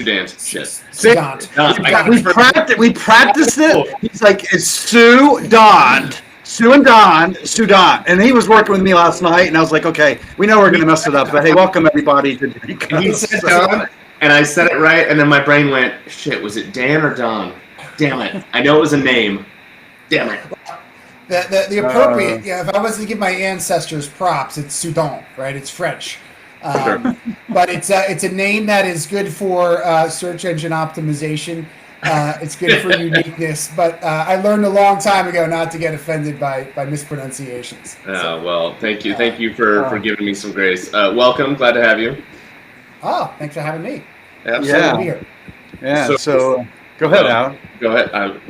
Sudan. Shit. Sudan. We practiced it. He's like, it's Sudan. Sue and Don, Sudan. And he was working with me last night, and I was like, okay, we know we're going to mess it up, but hey, welcome everybody to Drink. He said Don, and I said it right, and then my brain went, shit, was it Dan or Don? Damn it. I know it was a name. Damn it. The appropriate, if I was to give my ancestors props, it's Sudan, right? It's French. Sure. But it's a name that is good for search engine optimization. It's good for uniqueness, but I learned a long time ago not to get offended by mispronunciations. Well, thank you. Thank you for giving me some grace. Welcome. Glad to have you. Oh, thanks for having me. Absolutely. Yeah. So go ahead, Al. Go ahead.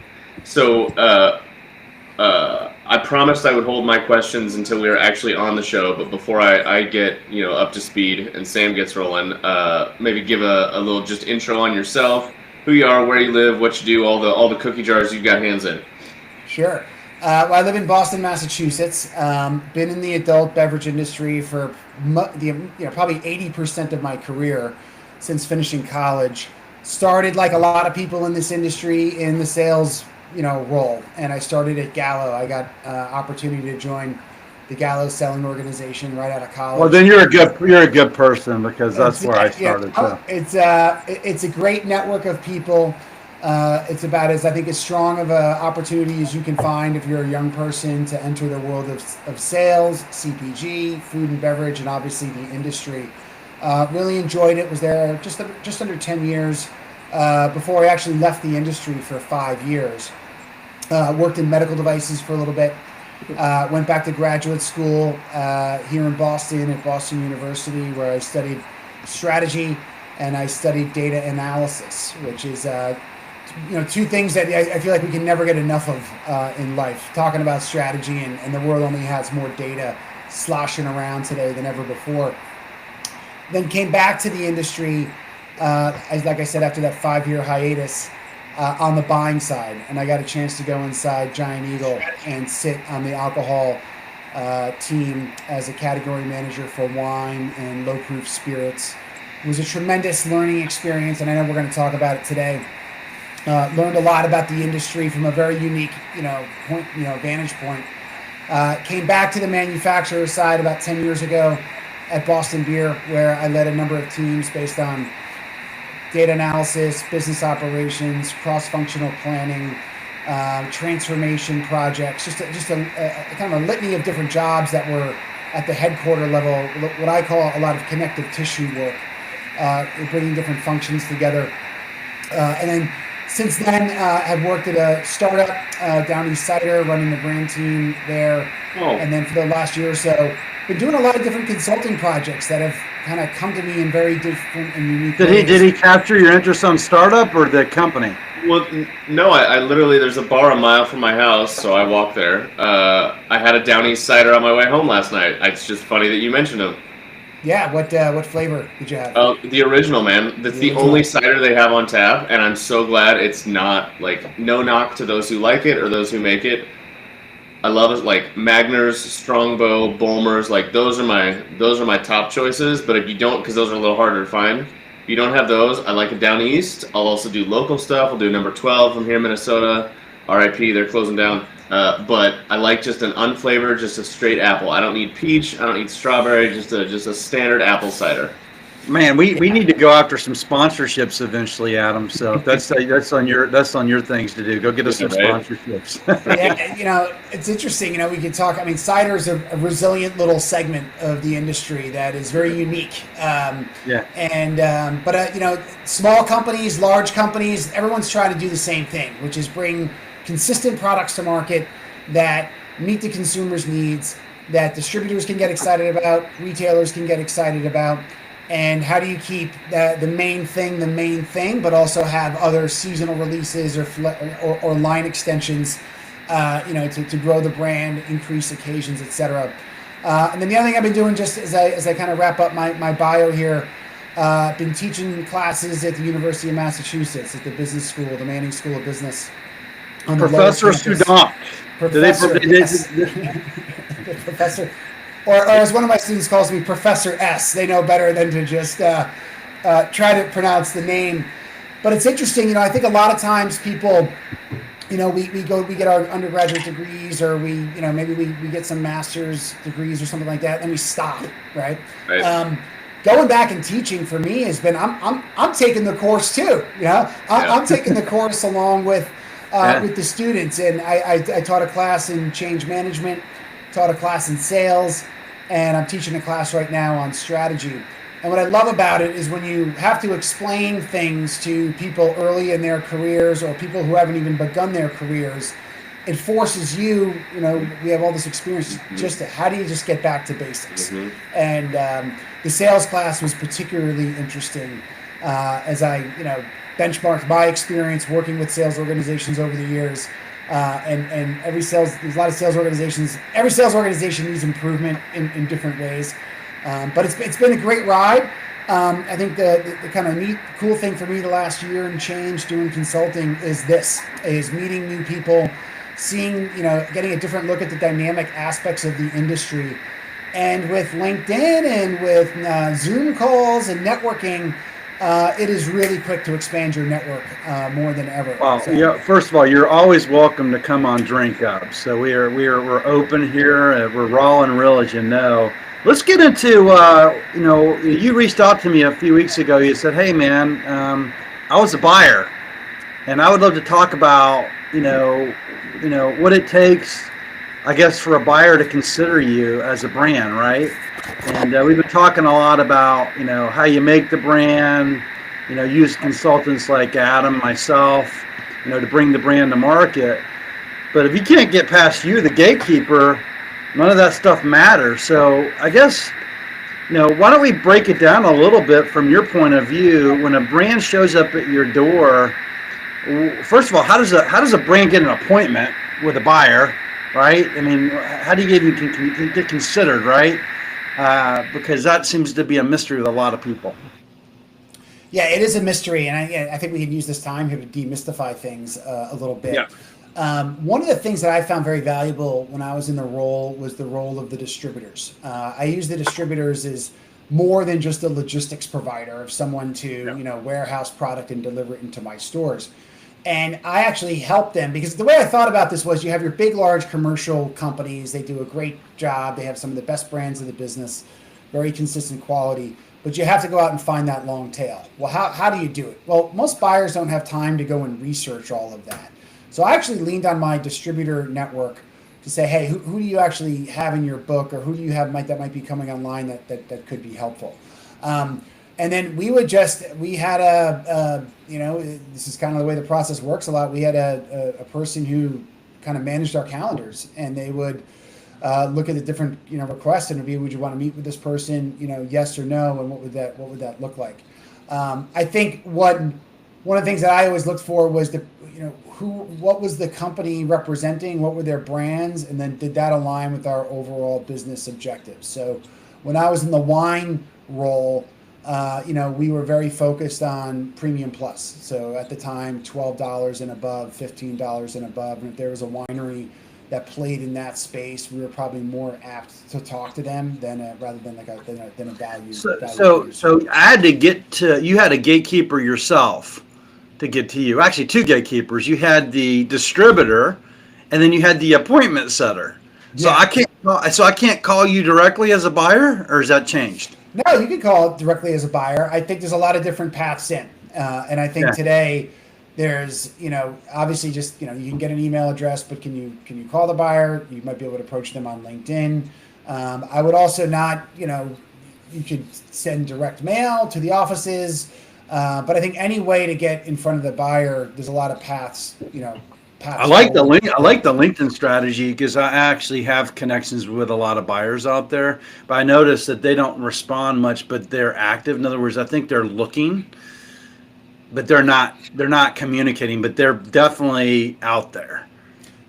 I promised I would hold my questions until we were actually on the show, but before I get up to speed and Sam gets rolling, maybe give a little just intro on yourself, who you are, where you live, what you do, all the cookie jars you've got hands in. Sure. Well, I live in Boston, Massachusetts. Been in the adult beverage industry for probably 80% of my career since finishing college. Started like a lot of people in this industry in the sales role, and I started at Gallo. I got opportunity to join the Gallo selling organization right out of college. Well, then you're a good person, because that's where I started. It's a great network of people. It's about as strong of an opportunity as you can find if you're a young person to enter the world of sales, CPG, food and beverage, and obviously the industry. Really enjoyed it. Was there just under 10 years before I actually left the industry for 5 years. Worked in medical devices for a little bit. Went back to graduate school here in Boston at Boston University, where I studied strategy and I studied data analysis, which is two things that I feel like we can never get enough of in life. Talking about strategy, and the world only has more data sloshing around today than ever before. Then came back to the industry, like I said, after that 5-year hiatus. On the buying side, and I got a chance to go inside Giant Eagle and sit on the alcohol team as a category manager for wine and low-proof spirits. It was a tremendous learning experience, and I know we're going to talk about it today. Learned a lot about the industry from a very unique, vantage point. Came back to the manufacturer side about 10 years ago at Boston Beer, where I led a number of teams based on data analysis, business operations, cross-functional planning, transformation projects, just a kind of a litany of different jobs that were at the headquarter level, what I call a lot of connective tissue work, bringing different functions together. And then since then, I've worked at a startup, Down East Cider, running the brand team there. Oh. And then for the last year or so, been doing a lot of different consulting projects that have kind of come to me in very different and unique ways. Did he capture your interest on startup or the company? Well, no, I literally, there's a bar a mile from my house, so I walk there. I had a Down East Cider on my way home last night. It's just funny that you mentioned them. Yeah, what flavor did you have? The original, man. That's the only cider they have on tap, and I'm so glad it's not, no knock to those who like it or those who make it. I love it, Magners, Strongbow, Bulmers, those are my top choices. But if you don't, because those are a little harder to find, if you don't have those, I like it Down East. I'll also do local stuff. I'll do number 12 from here in Minnesota. RIP, they're closing down. But I like just an unflavored, just a straight apple. I don't need peach. I don't need strawberry. Just a standard apple cider. Man, we need to go after some sponsorships eventually, Adam. So that's on your things to do. Go get us some sponsorships. Yeah, it's interesting. We could talk. I mean, cider is a resilient little segment of the industry that is very unique. But small companies, large companies, everyone's trying to do the same thing, which is bring consistent products to market that meet the consumer's needs, that distributors can get excited about, retailers can get excited about. And how do you keep the main thing, but also have other seasonal releases or line extensions, to grow the brand, increase occasions, etc. And then the other thing I've been doing, just as I kind of wrap up my bio here, been teaching classes at the University of Massachusetts at the business school, the Manning School of Business. Professor Sudan. Professor. Or as one of my students calls me, Professor S. They know better than to just try to pronounce the name. But it's interesting, I think a lot of times people, we get our undergraduate degrees, or maybe we get some master's degrees or something like that, and we stop, right? Right. Going back and teaching for me has been, I'm taking the course too, I'm taking the course along with the students, and I taught a class in change management, taught a class in sales, and I'm teaching a class right now on strategy. And what I love about it is when you have to explain things to people early in their careers, or people who haven't even begun their careers, it forces you, we have all this experience, just how do you just get back to basics? Mm-hmm. And the sales class was particularly interesting as I, benchmarked my experience working with sales organizations over the years. And there's a lot of sales organizations. Every sales organization needs improvement in different ways. But it's been a great ride. I think the kind of cool thing for me the last year and change doing consulting is meeting new people, seeing, getting a different look at the dynamic aspects of the industry. And with LinkedIn and with Zoom calls and networking, it is really quick to expand your network more than ever. Well, yeah. First of all, you're always welcome to come on Drink Up. So we're open here. We're raw and real, as you know. Let's get into, you reached out to me a few weeks ago. You said, hey, man, I was a buyer, and I would love to talk about, what it takes, I guess, for a buyer to consider you as a brand, right? And we've been talking a lot about, how you make the brand, use consultants like Adam, myself, to bring the brand to market. But if you can't get past you, the gatekeeper, none of that stuff matters. So I guess, why don't we break it down a little bit from your point of view? When a brand shows up at your door, first of all, how does a brand get an appointment with a buyer, right? I mean, how do you even get considered, right? Because that seems to be a mystery with a lot of people. Yeah, it is a mystery, and I think we can use this time here to demystify things a little bit. Yeah. One of the things that I found very valuable when I was in the role was the role of the distributors. I use the distributors as more than just a logistics provider of someone to, warehouse product and deliver it into my stores. And I actually help them, because the way I thought about this was, you have your big, large commercial companies. They do a great job. They have some of the best brands in the business, very consistent quality. But you have to go out and find that long tail. Well, how do you do it? Well, most buyers don't have time to go and research all of that. So I actually leaned on my distributor network to say, hey, who do you actually have in your book, or who do you have that might be coming online that could be helpful? And then we had this is kind of the way the process works a lot. We had a person who kind of managed our calendars, and they would look at the different, requests, and it'd be, would you want to meet with this person, yes or no, and what would that look like? I think one of the things that I always looked for was what was the company representing, what were their brands, and then did that align with our overall business objectives? So when I was in the wine role, we were very focused on premium plus. So at the time, $12 and above, $15 and above. And if there was a winery that played in that space, we were probably more apt to talk to them rather than a value. So I had to get to, you had a gatekeeper yourself to get to you. Actually, two gatekeepers. You had the distributor, and then you had the appointment setter. So yeah. I can't call you directly as a buyer, or has that changed? No, you can call directly as a buyer. I think there's a lot of different paths in. And I think today there's, obviously just, you can get an email address, but can you call the buyer? You might be able to approach them on LinkedIn. I would also not, you could send direct mail to the offices. But I think any way to get in front of the buyer, there's a lot of paths, I like the LinkedIn strategy, because I actually have connections with a lot of buyers out there, but I notice that they don't respond much, but they're active. In other words, I think they're looking, but they're not communicating, but they're definitely out there.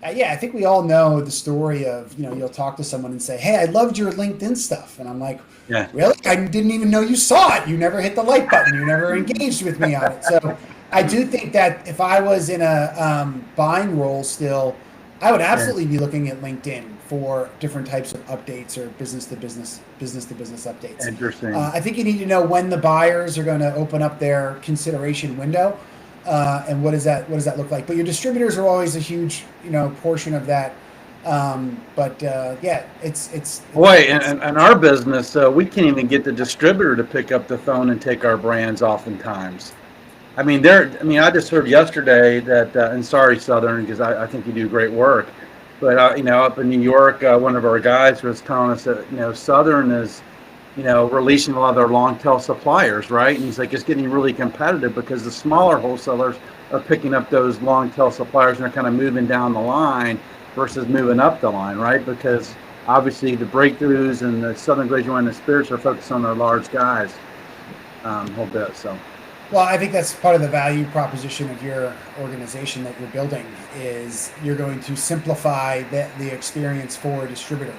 I think we all know the story of, you'll talk to someone and say, hey, I loved your LinkedIn stuff. And I'm like, yeah, really? I didn't even know you saw it. You never hit the like button. You never engaged with me on it. So I do think that if I was in a buying role still, I would absolutely be looking at LinkedIn for different types of updates, or business to business updates. Interesting. I think you need to know when the buyers are going to open up their consideration window. and what does that look like? But your distributors are always a huge portion of that. Yeah, it's boy, in our business, we can't even get the distributor to pick up the phone and take our brands oftentimes. I mean, I just heard yesterday that, and sorry, Southern, because I think you do great work, but up in New York, one of our guys was telling us that Southern is, releasing a lot of their long tail suppliers, right? And he's like, it's getting really competitive because the smaller wholesalers are picking up those long tail suppliers and they're kind of moving down the line versus moving up the line, right? Because obviously the breakthroughs and the Southern Glazer's Wine and Spirits are focused on their large guys a whole bit, so. Well, I think that's part of the value proposition of your organization that you're building is you're going to simplify the experience for a distributor.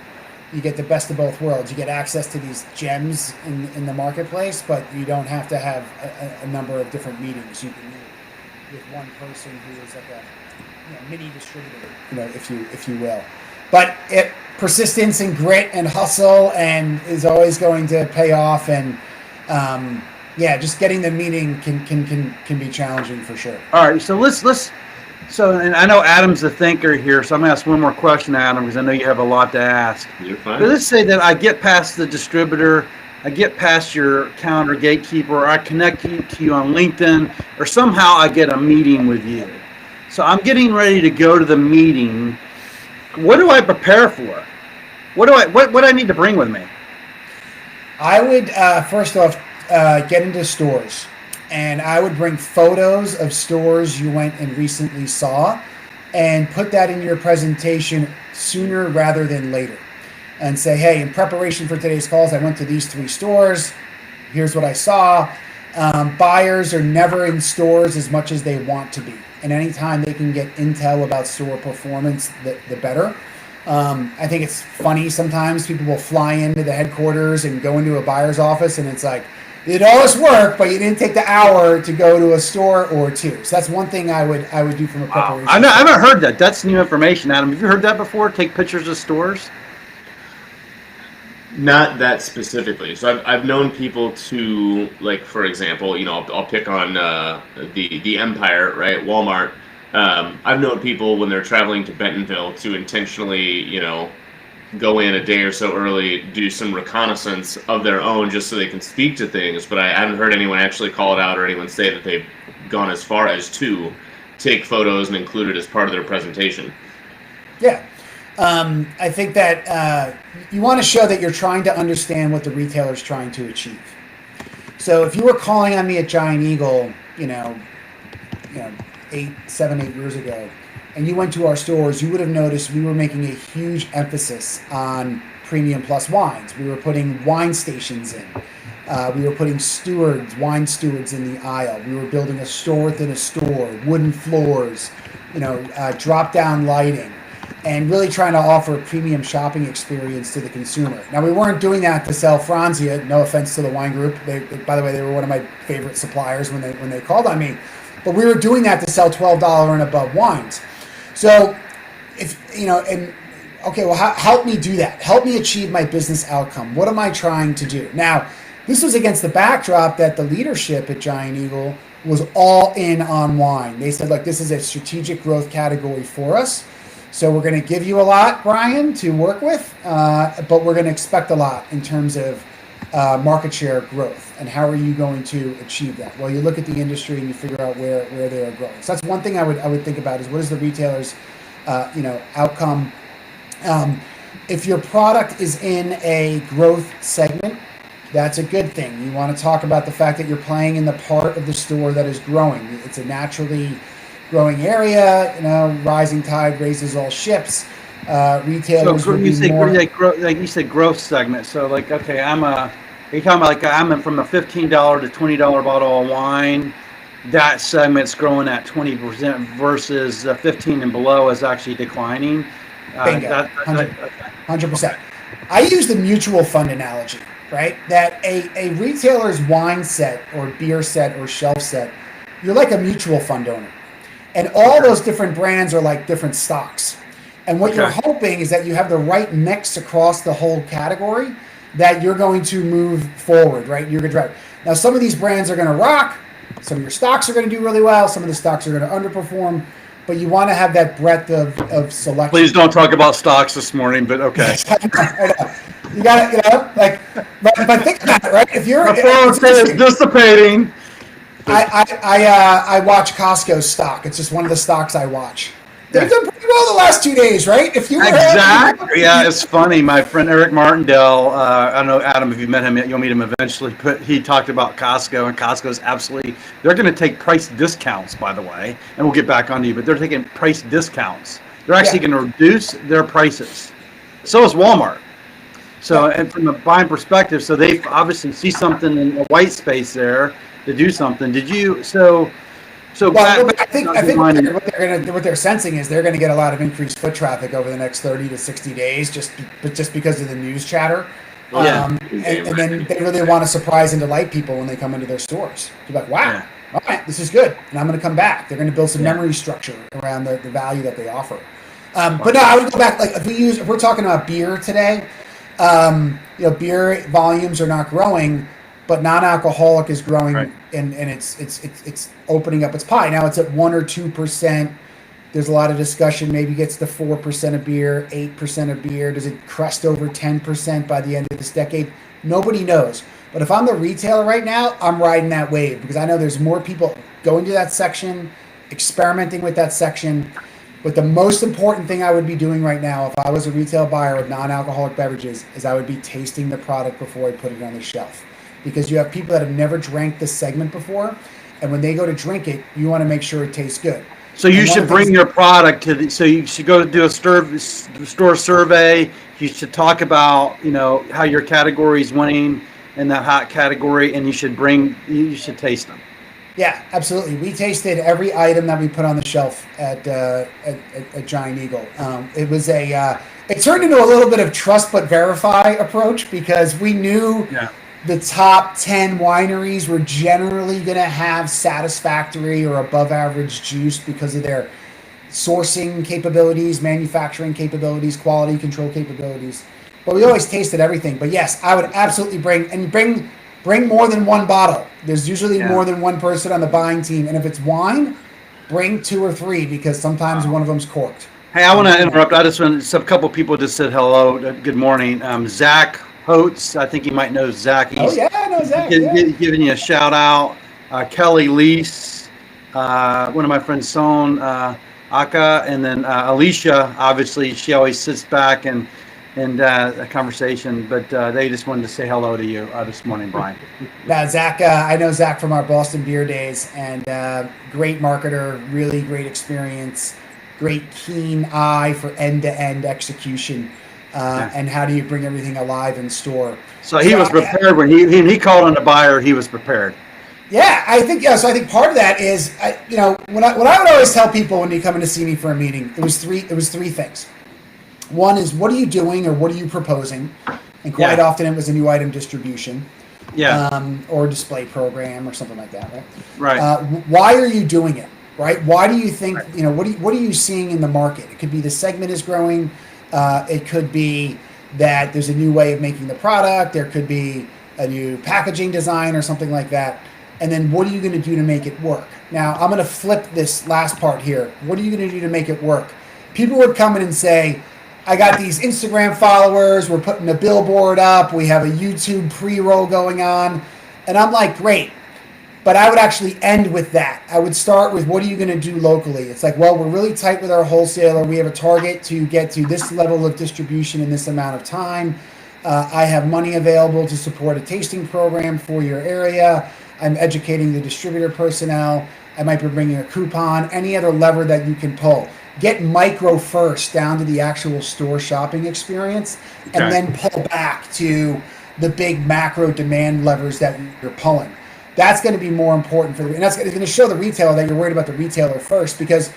You get the best of both worlds. You get access to these gems in the marketplace, but you don't have to have a number of different meetings. You can meet with one person who is like a mini distributor, if you will. But persistence and grit and hustle and is always going to pay off. And just getting the meeting can be challenging for sure. All right, so and I know Adam's the thinker here, so I'm gonna ask one more question, Adam, because I know you have a lot to ask. You're fine. But let's say that I get past the distributor, I get past your calendar gatekeeper, or I connect to you on LinkedIn, or somehow I get a meeting with you. So I'm getting ready to go to the meeting. What do I prepare for? What do I need to bring with me? I would first off get into stores, and I would bring photos of stores you went and recently saw, and put that in your presentation sooner rather than later, and say, hey, in preparation for today's calls, I went to these 3 stores. Here's what I saw. Buyers are never in stores as much as they want to be, and anytime they can get intel about store performance, the better. I think it's funny sometimes people will fly into the headquarters and go into a buyer's office, and it's like, you did all this work, but you didn't take the hour to go to a store or 2. So that's one thing I would do from a preparation. I haven't heard that. That's new information, Adam. Have you heard that before? Take pictures of stores? Not that specifically. So I've known people to, like, for example, I'll pick on the Empire, right? Walmart. I've known people when they're traveling to Bentonville to intentionally, go in a day or so early, do some reconnaissance of their own just so they can speak to things. But I haven't heard anyone actually call it out or anyone say that they've gone as far as to take photos and include it as part of their presentation. Yeah. I think that you want to show that you're trying to understand what the retailer's trying to achieve. So if you were calling on me at Giant Eagle, 7, 8 years ago, and you went to our stores, you would have noticed we were making a huge emphasis on premium plus wines. We were putting wine stations in. We were putting wine stewards in the aisle. We were building a store within a store, wooden floors, drop-down lighting, and really trying to offer a premium shopping experience to the consumer. Now, we weren't doing that to sell Franzia. No offense to the wine group. By the way, they were one of my favorite suppliers when they called on me. But we were doing that to sell $12 and above wines. So, help me do that. Help me achieve my business outcome. What am I trying to do? Now, this was against the backdrop that the leadership at Giant Eagle was all in on wine. They said, look, this is a strategic growth category for us. So we're going to give you a lot, Brian, to work with, but we're going to expect a lot in terms of market share growth. And how are you going to achieve that? Well, you look at the industry and you figure out where they are growing. So that's one thing I would think about is what is the retailer's outcome. If your product is in a growth segment, that's a good thing. You want to talk about the fact that you're playing in the part of the store that is growing. It's a naturally growing area. Rising tide raises all ships. Retailers. So you said growth segment. So are you talking about I'm from a $15 to $20 bottle of wine? That segment's growing at 20% versus 15 and below is actually declining. Bingo. 100%. I use the mutual fund analogy, right? That a retailer's wine set or beer set or shelf set, you're like a mutual fund owner. And all those different brands are like different stocks. And what you're hoping is that you have the right mix across the whole category that you're going to move forward, right? You're going to drive. Now, some of these brands are going to rock. some of your stocks are going to do really well. Some of the stocks are going to underperform. But you want to have that breadth of selection. Please don't talk about stocks this morning, but okay. I know. You got to, but think about it, right? If you're it's dissipating. I watch Costco stock. It's just one of the stocks I watch. They've done pretty well the last 2 days, right? If you exactly, yeah, it's funny. My friend Eric Martindale, I don't know, Adam, if you met him yet, you'll meet him eventually. But he talked about Costco, and Costco is absolutely. They're going to take price discounts, by the way, and we'll get back on to you. But they're taking price discounts. They're actually going to reduce their prices. So is Walmart. So, and from a buying perspective, so they obviously see something in a white space there to do something. Did you? Well, I think what they're sensing is they're going to get a lot of increased foot traffic over the next 30 to 60 days, just because of the news chatter. And then they really want to surprise and delight people when they come into their stores. You're like, wow, all right, this is good, and I'm going to come back. They're going to build some memory structure around the value that they offer. But no, I would go back. Like if we're talking about beer today, beer volumes are not growing, but non-alcoholic is growing, and it's opening up its pie. Now it's at 1 or 2%. There's a lot of discussion. Maybe gets to 4% of beer, 8% of beer. Does it crest over 10% by the end of this decade? Nobody knows. But if I'm the retailer right now, I'm riding that wave because I know there's more people going to that section, experimenting with that section. But the most important thing I would be doing right now, if I was a retail buyer of non-alcoholic beverages, is I would be tasting the product before I put it on the shelf. Because you have people that have never drank this segment before, and when they go to drink it, you want to make sure it tastes good. So you should bring your product to so you should go do a store survey. You should talk about, how your category is winning in that hot category, and you should taste them. Yeah, absolutely. We tasted every item that we put on the shelf at Giant Eagle. It turned into a little bit of trust but verify approach because we knew the top 10 wineries were generally going to have satisfactory or above average juice because of their sourcing capabilities, manufacturing capabilities, quality control capabilities. But we always tasted everything. But yes, I would absolutely bring more than one bottle. There's usually more than one person on the buying team. And if it's wine, bring 2 or 3 because sometimes one of them's corked. Hey, I want to interrupt. A couple people just said hello. Good morning. Zach Holtz, I think you might know Zach. I know Zach. Giving you a shout out. Kelly Lease, one of my friends, Son Aka, and then Alicia. Obviously, she always sits back and a conversation, but they just wanted to say hello to you this morning, Brian. Yeah, Zach. I know Zach from our Boston Beer days, and great marketer, really great experience, great keen eye for end-to-end execution. And how do you bring everything alive in store? So he was prepared when he called on the buyer. He was prepared. Yeah, I think So I think part of that is, what I would always tell people when they come in to see me for a meeting, it was three things. One is, what are you doing or what are you proposing? And quite often it was a new item distribution, or display program or something like that, right? Right. Why are you doing it? Right? Why do you think? What are you seeing in the market? It could be the segment is growing. It could be that there's a new way of making the product. There could be a new packaging design or something like that. And then what are you going to do to make it work? Now, I'm going to flip this last part here. What are you going to do to make it work? People would come in and say, I got these Instagram followers. We're putting a billboard up. We have a YouTube pre-roll going on. And I'm like, great. But I would actually end with that. I would start with, what are you going to do locally? It's like, well, we're really tight with our wholesaler. We have a target to get to this level of distribution in this amount of time. I have money available to support a tasting program for your area. I'm educating the distributor personnel. I might be bringing a coupon, any other lever that you can pull. Get micro first down to the actual store shopping experience, and then pull back to the big macro demand levers that you're pulling. That's going to be more important and that's going to show the retailer that you're worried about the retailer first. Because,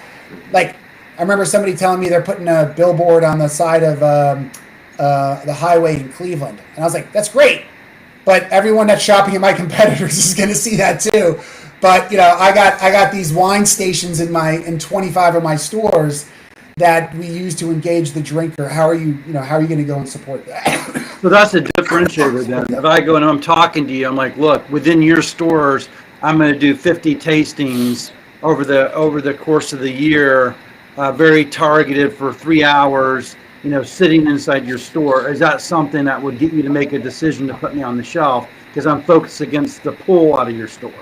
I remember somebody telling me they're putting a billboard on the side of the highway in Cleveland, and I was like, that's great, but everyone that's shopping at my competitors is going to see that too. But I got these wine stations in 25 of my stores that we use to engage the drinker. How are you going to go and support that? So that's a differentiator then. If I go and I'm talking to you, I'm like, look, within your stores, I'm going to do 50 tastings over the course of the year, very targeted for 3 hours, sitting inside your store. Is that something that would get you to make a decision to put me on the shelf because I'm focused against the pull out of your store?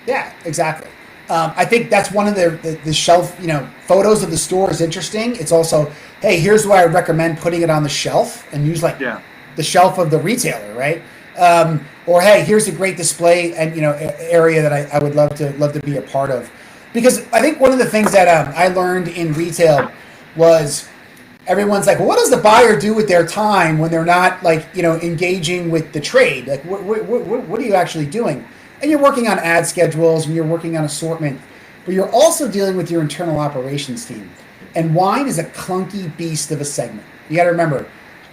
Yeah, exactly. I think that's one of the shelf, photos of the store is interesting. It's also, hey, here's why I would recommend putting it on the shelf and use the shelf of the retailer, right? Or hey, here's a great display and area that I would love to be a part of, because I think one of the things that I learned in retail was everyone's like, well, what does the buyer do with their time when they're not engaging with the trade? Like, what are you actually doing? And you're working on ad schedules and you're working on assortment, but you're also dealing with your internal operations team. And wine is a clunky beast of a segment. You got to remember,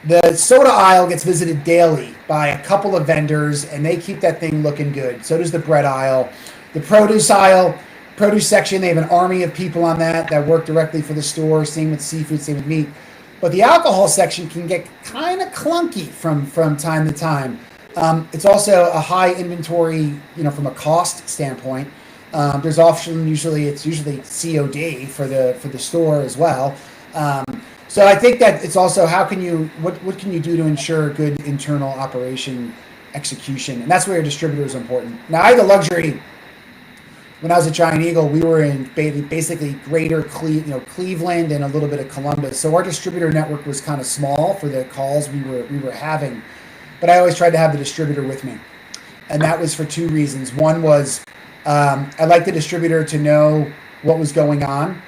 the soda aisle gets visited daily by a couple of vendors, and they keep that thing looking good. So does the bread aisle. The produce aisle, produce section, they have an army of people on that work directly for the store. Same with seafood, same with meat. But the alcohol section can get kind of clunky from time to time. It's also a high inventory, from a cost standpoint. There's usually COD for the store as well. So I think that it's also what can you do to ensure good internal operation execution, and that's where your distributor is important. Now, I had the luxury when I was at Giant Eagle, we were in basically greater Cleveland and a little bit of Columbus. So our distributor network was kind of small for the calls we were having, but I always tried to have the distributor with me, and that was for two reasons. One was I like the distributor to know what was going on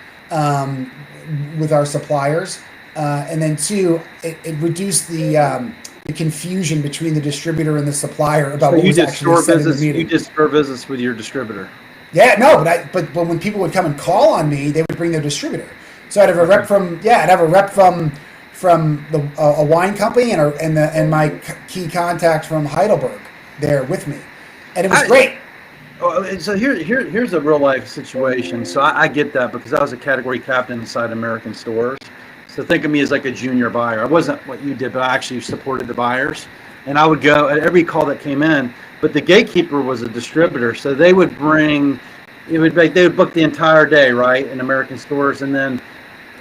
with our suppliers. And then two, it reduced the confusion between the distributor and the supplier about what was actually said in the meeting. You did store visits with your distributor. Yeah, no, but when people would come and call on me, they would bring their distributor. So I'd have a rep from a wine company and my key contact from Heidelberg there with me, and it was great. So here's a real life situation. So I get that because I was a category captain inside American Stores. So think of me as like a junior buyer. I wasn't what you did, but I actually supported the buyers. And I would go at every call that came in. But the gatekeeper was a distributor. So they would they would book the entire day, right, in American Stores. And then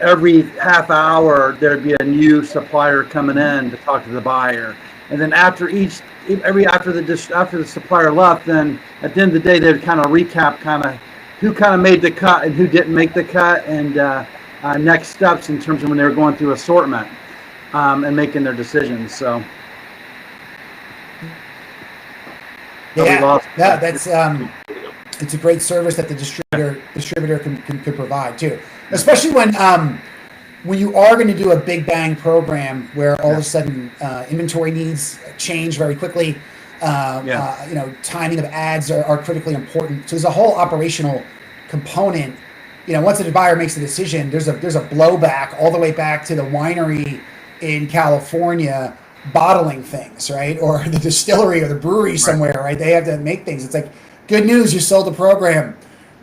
every half hour, there'd be a new supplier coming in to talk to the buyer. And then after the supplier left, then at the end of the day, they would kind of recap who kind of made the cut and who didn't make the cut, and next steps in terms of when they were going through assortment and making their decisions. So that's it's a great service that the distributor can provide too, especially when you are going to do a big bang program where all of a sudden inventory needs change very quickly. Timing of ads are critically important. So there's a whole operational component. Once the buyer makes a decision, there's a blowback all the way back to the winery in California bottling things, right? Or the distillery or the brewery somewhere, right? They have to make things. It's like, good news, you sold the program.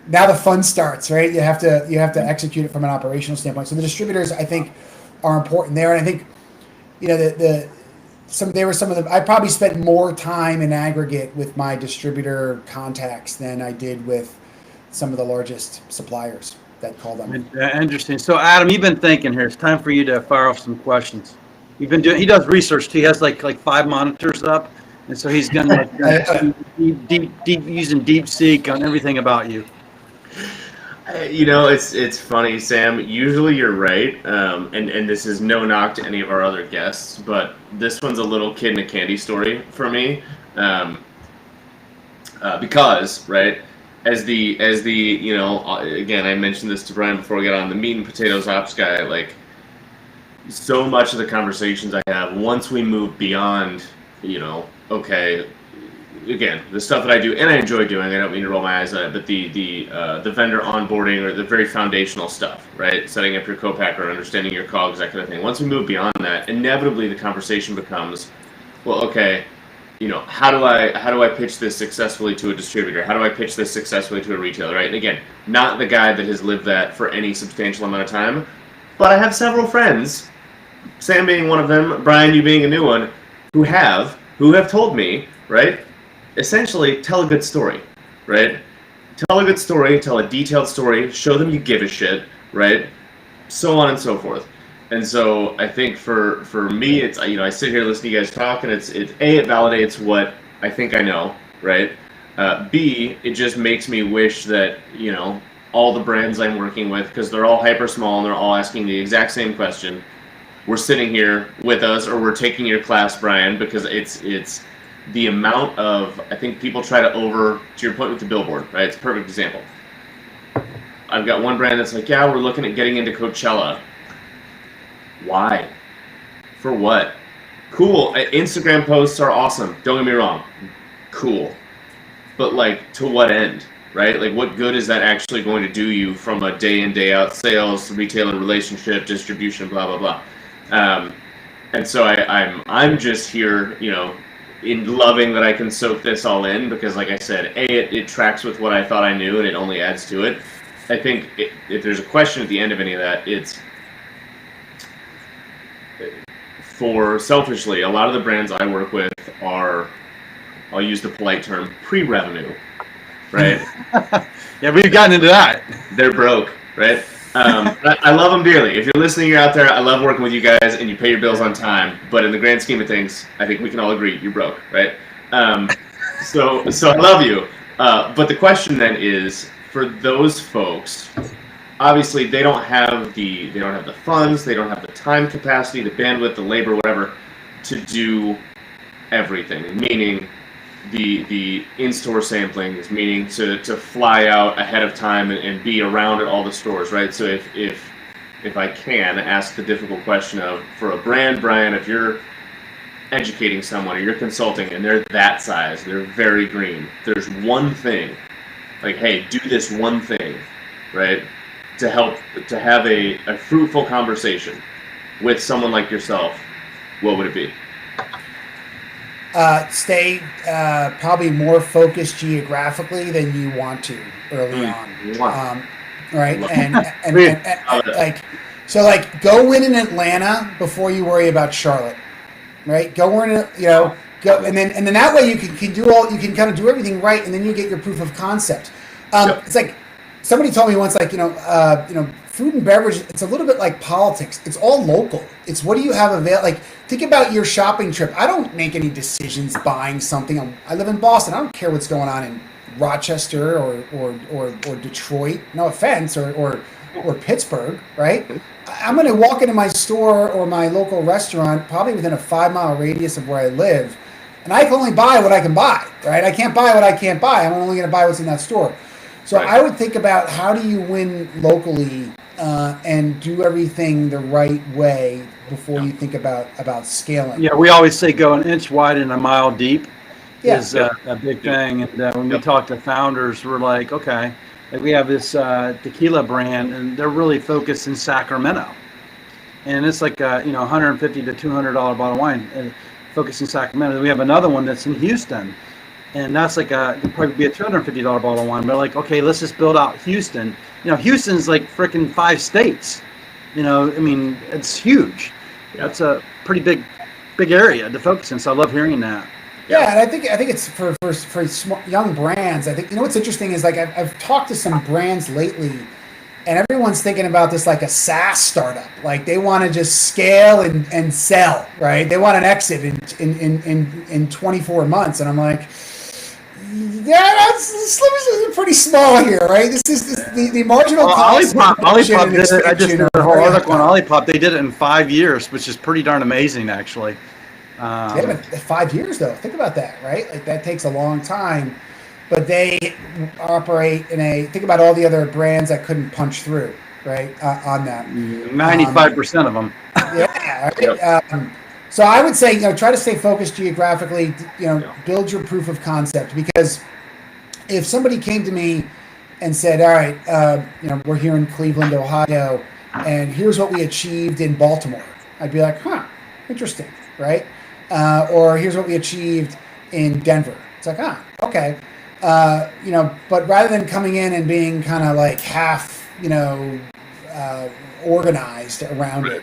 Now the fun starts, right? You have to execute it from an operational standpoint. So the distributors, I think, are important there. And I think, I probably spent more time in aggregate with my distributor contacts than I did with some of the largest suppliers that called on me. Interesting. So Adam, you've been thinking here. It's time for you to fire off some questions. He does research too. He has like 5 monitors up. And so he's going to deep using DeepSeek on everything about you. It's funny, Sam. Usually you're right, and this is no knock to any of our other guests, but this one's a little kid in a candy story for me, because right as the again, I mentioned this to Brian before we got on, the meat and potatoes ops guy. Like, so much of the conversations I have once we move beyond, okay. Again, the stuff that I do, and I enjoy doing, I don't mean to roll my eyes at it, but the vendor onboarding, or the very foundational stuff, right? Setting up your co-packer, understanding your COGS, that kind of thing. Once we move beyond that, inevitably the conversation becomes, well, okay, how do I pitch this successfully to a distributor? How do I pitch this successfully to a retailer, right? And again, not the guy that has lived that for any substantial amount of time, but I have several friends, Sam being one of them, Brian, you being a new one, who have told me, right? Essentially, tell a good story. right? Tell a good story, tell a detailed story, show them you give a shit, right? So on and so forth. And so I think for me, it's, you know, I sit here listening to you guys talk, and it's A, it validates what I think I know, right? B, it just makes me wish that, you know, all the brands I'm working with, because they're all hyper small and they're all asking the exact same question, we're sitting here with us, or we're taking your class, Brian, because it's the amount of, I think people try to your point with the billboard, right? It's a perfect example. I've got one brand that's like, yeah, we're looking at getting into Coachella. Why? For what? Cool. Instagram posts are awesome. Don't get me wrong. Cool. But like, to what end, right? Like, what good is that actually going to do you from a day in, day out sales, retailer relationship, distribution, blah, blah, blah. And so I'm just here, you know, in loving that I can soak this all in, because like I said, it tracks with what I thought I knew, and it only adds to it. I think if there's a question at the end of any of that, it's for selfishly, a lot of the brands I work with are, I'll use the polite term, pre-revenue, right? Yeah, we've gotten into that. They're broke, right? I love them dearly. If you're listening, you're out there, I love working with you guys, and you pay your bills on time. But in the grand scheme of things, I think we can all agree you're broke, right? So I love you. But the question then is, for those folks, obviously they don't have the funds, they don't have the time capacity, the bandwidth, the labor, whatever, to do everything. Meaning the in-store samplings, meaning to fly out ahead of time and be around at all the stores, right? So if I can ask the difficult question of, for a brand, Brian, if you're educating someone or you're consulting and they're that size, they're very green, there's one thing, like, hey, do this one thing, right, to help to have a fruitful conversation with someone like yourself, what would it be? Stay probably more focused geographically than you want to early on. Right? And like, so like, go win in Atlanta before you worry about Charlotte. Right? Go in, you know, go, and then that way you can do all, you can kind of do everything right, and then you get your proof of concept. It's like, somebody told me once, like, you know, food and beverage, it's a little bit like politics. It's all local. It's what do you have available? Like, think about your shopping trip. I don't make any decisions buying something. I live in Boston. I don't care what's going on in Rochester or Detroit. No offense, or Pittsburgh, right? I'm going to walk into my store or my local restaurant, probably within a 5-mile radius of where I live, and I can only buy what I can buy, right? I can't buy what I can't buy. I'm only going to buy what's in that store. So right. I would think about, how do you win locally and do everything the right way before you think about scaling. Yeah, we always say go an inch wide and a mile deep is a big thing. And when we talk to founders, we're like, okay, like we have this tequila brand, and they're really focused in Sacramento. And it's like a $150 to $200 bottle of wine focused in Sacramento. We have another one that's in Houston. And that's like could probably be a $250 bottle of wine. But like, okay, let's just build out Houston. Houston's like freaking 5 states. I mean, it's huge. Yeah. That's a pretty big area to focus in. So I love hearing that. Yeah, and I think it's for young brands. I think what's interesting is, like, I've talked to some brands lately, and everyone's thinking about this like a SaaS startup. Like, they want to just scale and sell, right? They want an exit in 24 months, and I'm like, yeah, that's pretty small here, right? This is the marginal cost. Olipop did it. I just did a whole article on Olipop. They did it in 5 years, which is pretty darn amazing, actually. Yeah, but 5 years though. Think about that, right? Like, that takes a long time. But they operate think about all the other brands that couldn't punch through, right? On that. 95% of them. Yeah. Right? So I would say, try to stay focused geographically, build your proof of concept, because if somebody came to me and said, all right, we're here in Cleveland, Ohio, and here's what we achieved in Baltimore, I'd be like, interesting, right? Or here's what we achieved in Denver. It's like, okay. But rather than coming in and being kind of like half, organized around it,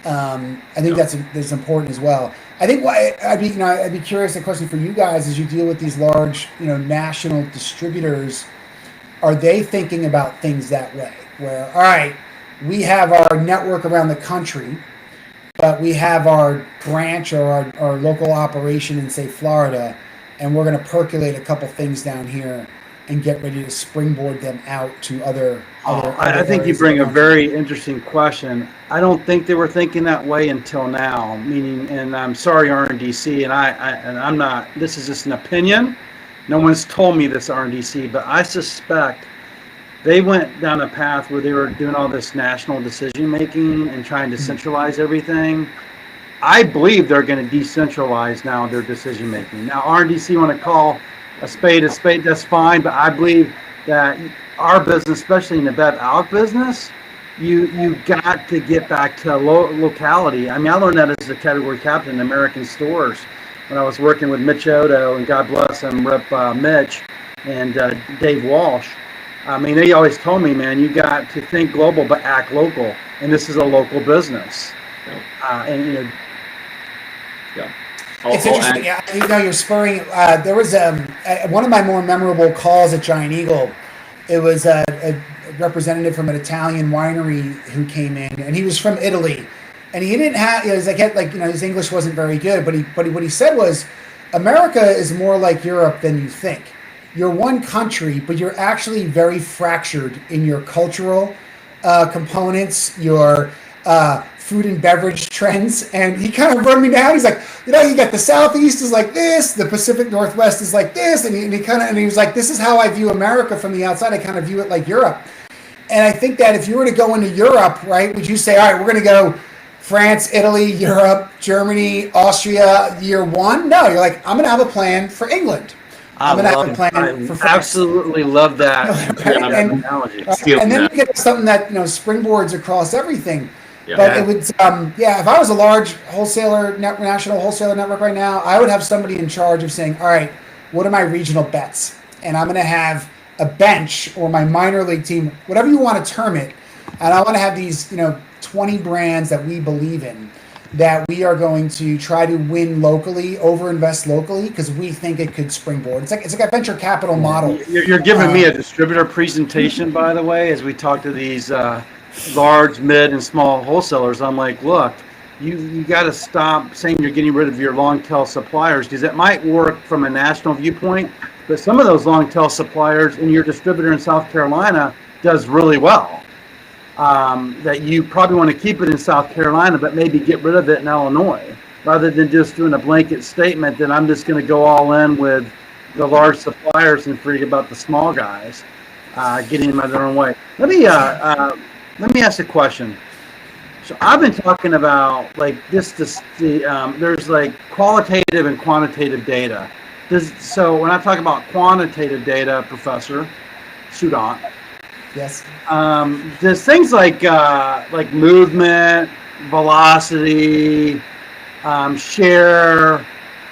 I think that's important as well. I think I'd be curious. A question for you guys: as you deal with these large, national distributors, are they thinking about things that way? Where, all right, we have our network around the country, but we have our branch or our local operation in, say, Florida, and we're going to percolate a couple things down here and get ready to springboard them out to other I think you areas bring of a the country. very interesting question. I don't think they were thinking that way until now. Meaning, and I'm sorry, RNDC, and I'm not. This is just an opinion. No one's told me this, RNDC, but I suspect they went down a path where they were doing all this national decision making and trying to centralize everything. I believe they're going to decentralize now their decision making. Now, RNDC want to call a spade, that's fine, but I believe that our business, especially in the Bev Alc business, you got to get back to locality. I mean, I learned that as a category captain in American Stores when I was working with Mitch Odo, and God bless him, Rep Mitch, and Dave Walsh. I mean, they always told me, man, you got to think global but act local, and this is a local business. And Yeah. It's interesting. You're spurring. There was one of my more memorable calls at Giant Eagle. It was a representative from an Italian winery who came in, and he was from Italy, and he didn't have. His English wasn't very good, but what he said was, America is more like Europe than you think. You're one country, but you're actually very fractured in your cultural components, your food and beverage trends. And he kind of run me down. He's like, you got the Southeast is like this, the Pacific Northwest is like this. And he was like, this is how I view America from the outside. I kind of view it like Europe. And I think that if you were to go into Europe, right, would you say, all right, we're going to go France, Italy, Europe, Germany, Austria, year one? No, you're like, I'm going to have a plan for England. I'm going to have a plan for France. Absolutely love that. Analogy. And then you get something that springboards across everything. Yeah. But it would, if I was a large national wholesaler network right now, I would have somebody in charge of saying, all right, what are my regional bets? And I'm going to have a bench or my minor league team, whatever you want to term it. And I want to have these, 20 brands that we believe in, that we are going to try to win locally, overinvest locally, because we think it could springboard. It's like a venture capital model. You're giving me a distributor presentation, by the way, as we talk to these large, mid, and small wholesalers. I'm like, look, you got to stop saying you're getting rid of your long tail suppliers, because it might work from a national viewpoint, but some of those long tail suppliers in your distributor in South Carolina does really well. That you probably want to keep it in South Carolina, but maybe get rid of it in Illinois, rather than just doing a blanket statement that I'm just going to go all in with the large suppliers and forget about the small guys, getting them out of their own way. Let me ask a question. So I've been talking about like there's like qualitative and quantitative data. So when I talk about quantitative data, Professor Sudant, yes, there's things like movement, velocity, share,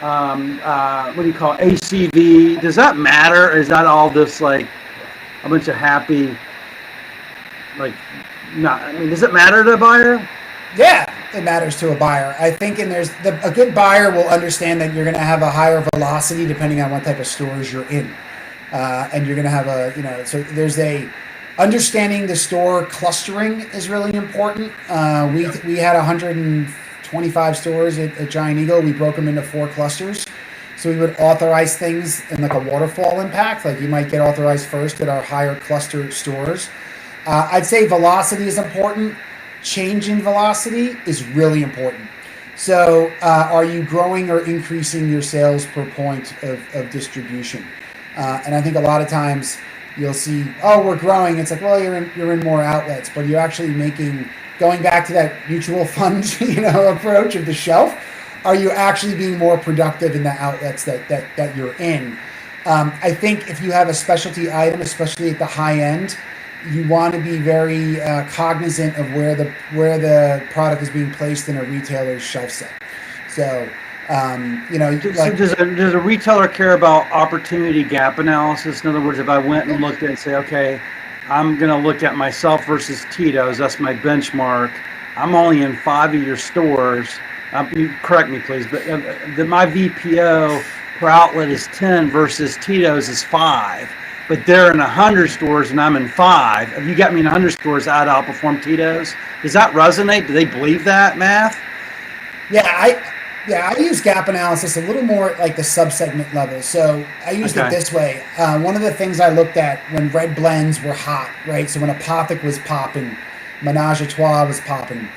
what do you call it, ACV? Does that matter? Or is that all just like a bunch of happy? Does it matter to a buyer? Yeah, it matters to a buyer. I think, and a good buyer will understand that you're going to have a higher velocity depending on what type of stores you're in, and you're going to have so there's understanding the store clustering is really important. We had 125 stores at Giant Eagle. We broke them into 4 clusters. So we would authorize things in like a waterfall impact. Like you might get authorized first at our higher cluster stores. I'd say velocity is important. Change in velocity is really important. So are you growing or increasing your sales per point of distribution? And I think a lot of times you'll see, oh, we're growing. It's like, well, you're in more outlets, but you're actually going back to that mutual fund, approach of the shelf. Are you actually being more productive in the outlets that you're in? I think if you have a specialty item, especially at the high end, you want to be very cognizant of where the product is being placed in a retailer's shelf set. So, does a retailer care about opportunity gap analysis? In other words, if I went and looked at it and say, okay, I'm going to look at myself versus Tito's, that's my benchmark. I'm only in 5 of your stores. You correct me, please, but my VPO per outlet is 10 versus Tito's is 5. But they're in 100 stores and I'm in 5. If you got me in 100 stores, I'd outperform Tito's. Does that resonate? Do they believe that math? Yeah, I use gap analysis a little more like the sub-segment level. So I used it this way. One of the things I looked at when red blends were hot, right? So when Apothic was popping, Menage a Trois was popping.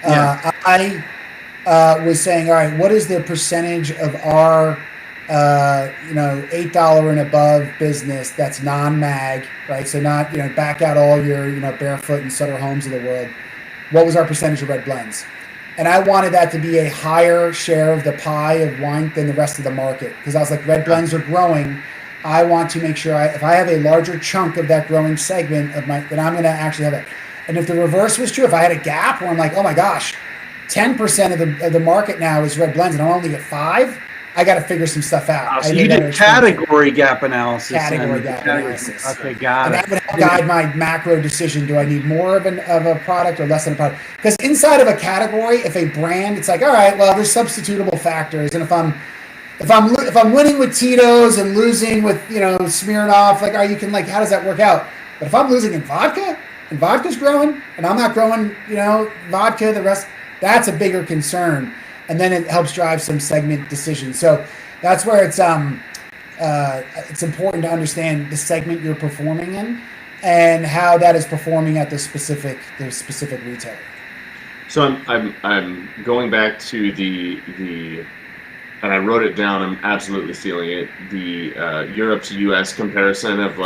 I was saying, all right, what is the percentage of our $8 and above business that's non-mag, right? So not, back out all your, Barefoot and Sutter Homes of the world. What was our percentage of red blends? And I wanted that to be a higher share of the pie of wine than the rest of the market. Because I was like, red blends are growing. I want to make sure if I have a larger chunk of that growing segment then I'm going to actually have it. And if the reverse was true, if I had a gap where I'm like, oh my gosh, 10% of the market now is red blends and I'm only at 5, I got to figure some stuff out. So you did category gap analysis. Category gap analysis. Okay, got it. And that would help guide my macro decision. Do I need more of a product or less than a product? Because inside of a category, if a brand, it's like, all right, well, there's substitutable factors. And if I'm winning with Tito's and losing with Smirnoff, like, you can how does that work out? But if I'm losing in vodka and vodka's growing and I'm not growing, vodka, the rest, that's a bigger concern. And then it helps drive some segment decisions. So that's where it's important to understand the segment you're performing in and how that is performing at the specific retailer. So I'm going back to the and I wrote it down. I'm absolutely stealing it. The Europe to U.S. comparison of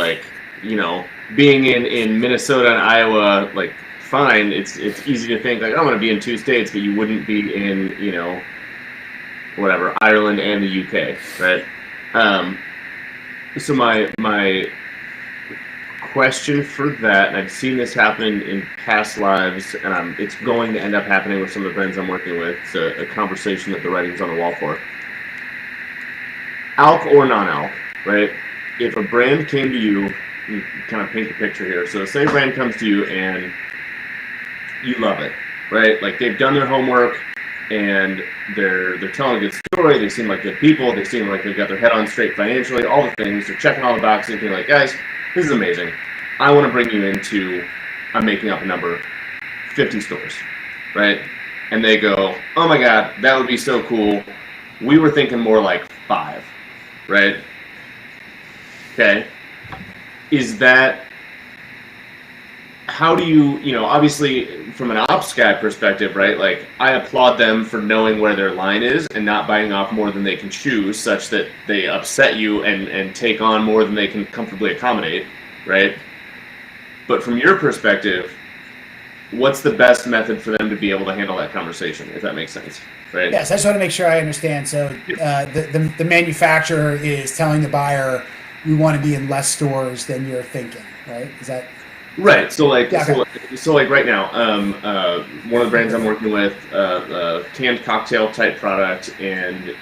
being in Minnesota and Iowa, fine, it's easy to think I'm going to be in 2 states, but you wouldn't be in Ireland and the UK, right? So my question for that, and I've seen this happen in past lives, and it's going to end up happening with some of the brands I'm working with. It's a conversation that the writing's on the wall for. Alc or non-alc, right? If a brand came to you, kind of paint the picture here. So say a brand comes to you and you love it, right? They've done their homework and they're telling a good story. They seem like good people. They seem like they've got their head on straight financially, all the things. They're checking all the boxes and being like, guys, this is amazing. I want to bring you into, I'm making up a number, 50 stores, right? And they go, oh my God, that would be so cool. We were thinking more like 5, right? Okay. Is that, how do you, obviously from an ops guy perspective, right? I applaud them for knowing where their line is and not biting off more than they can chew, such that they upset you and take on more than they can comfortably accommodate, right? But from your perspective, what's the best method for them to be able to handle that conversation, if that makes sense, right? Yes, I just want to make sure I understand. So the manufacturer is telling the buyer, we want to be in less stores than you're thinking, right? Is that... Right. So right now, one of the brands I'm working with, canned cocktail type product, and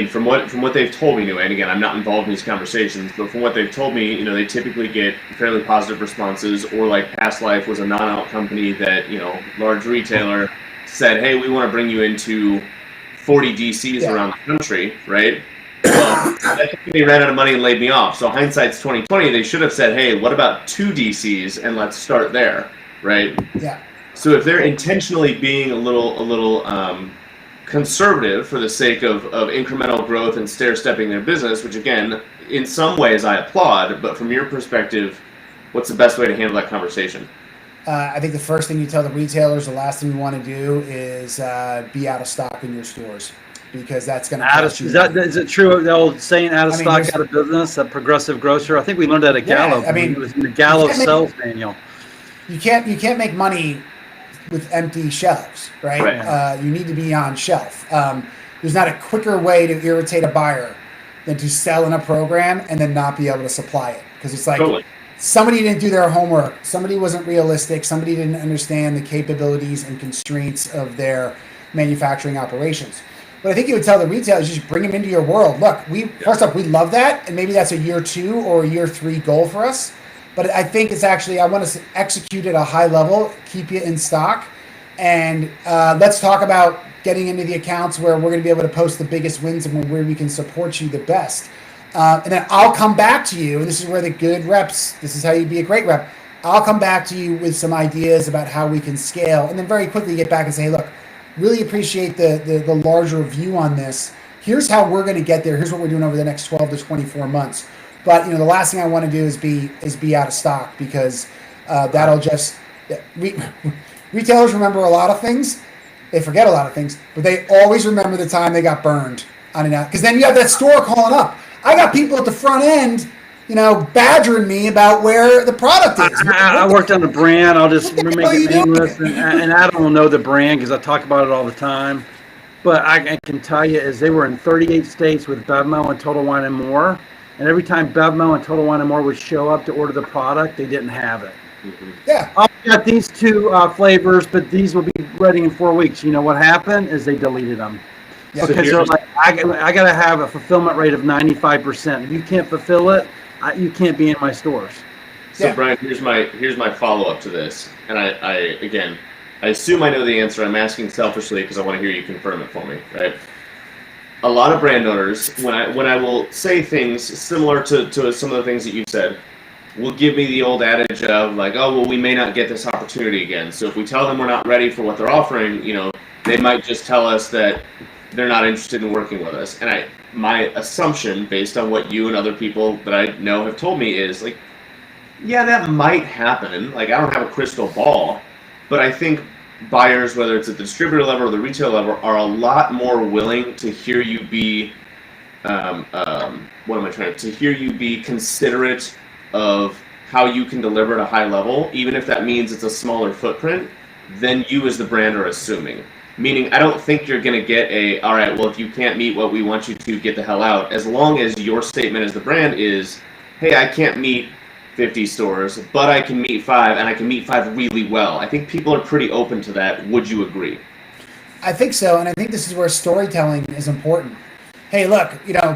from what they've told me, and again, I'm not involved in these conversations, but from what they've told me, they typically get fairly positive responses. Or Past Life was a non-out company that large retailer said, hey, we want to bring you into 40 DCs around the country, right? Well, that company ran out of money and laid me off. So hindsight's 2020. They should have said, "Hey, what about 2 DCs and let's start there," right? Yeah. So if they're intentionally being a little conservative for the sake of incremental growth and stair-stepping their business, which again, in some ways I applaud, but from your perspective, what's the best way to handle that conversation? I think the first thing you tell the retailers, the last thing you want to do is be out of stock in your stores. Because that's going to cost you. Is it true, the old saying, out of stock, out of business, a progressive grocer? I think we learned that at Gallo. It was in the Gallo sales manual. You can't make money with empty shelves, right? You need to be on shelf. There's not a quicker way to irritate a buyer than to sell in a program and then not be able to supply it. Because it's somebody didn't do their homework. Somebody wasn't realistic. Somebody didn't understand the capabilities and constraints of their manufacturing operations. But I think you would tell the retailers, just bring them into your world. Look, first off, we love that, and maybe that's a year 2 or a year 3 goal for us. But I think it's actually, I want to execute at a high level, keep you in stock, And let's talk about getting into the accounts where we're going to be able to post the biggest wins and where we can support you the best. And then I'll come back to you, and this is where the good reps, this is how you be a great rep. I'll come back to you with some ideas about how we can scale, and then very quickly get back and say, hey, look, really appreciate the larger view on this. Here's how we're going to get there. Here's what we're doing over the next 12 to 24 months. But the last thing I want to do is be out of stock, because that'll just retailers remember a lot of things. They forget a lot of things, but they always remember the time they got burned on an ad. Because then you have that store calling up. I got people at the front end, badgering me about where the product is. I worked on a brand. I'll just make it nameless, and Adam will know the brand because I talk about it all the time. But I can tell you, is they were in 38 states with Bevmo and Total Wine & More, and every time Bevmo and Total Wine & More would show up to order the product, they didn't have it. Mm-hmm. Yeah. I've got these two flavors, but these will be ready in 4 weeks. You know what happened is they deleted them. Yeah. Because they're like, I got to have a fulfillment rate of 95%. If you can't fulfill it, you can't be in my stores. So Yeah. Brian, here's my follow-up to this, and I assume I know the answer. I'm asking selfishly because I want to hear you confirm it for me, right? A lot of brand owners, when I will say things similar to some of the things that you've said, will give me the old adage of like, oh, well, we may not get this opportunity again. So if we tell them we're not ready for what they're offering, they might just tell us that they're not interested in working with us. And my assumption, based on what you and other people that I know have told me, is like, yeah, that might happen. Like, I don't have a crystal ball, but I think buyers, whether it's at the distributor level or the retail level, are a lot more willing to hear you be, to hear you be considerate of how you can deliver at a high level, even if that means it's a smaller footprint, than you as the brand are assuming. Meaning, I don't think you're going to get all right, well, if you can't meet what we want you to, get the hell out. As long as your statement as the brand is, hey, I can't meet 50 stores, but I can meet 5, and I can meet 5 really well. I think people are pretty open to that. Would you agree? I think so, and I think this is where storytelling is important. Hey, look,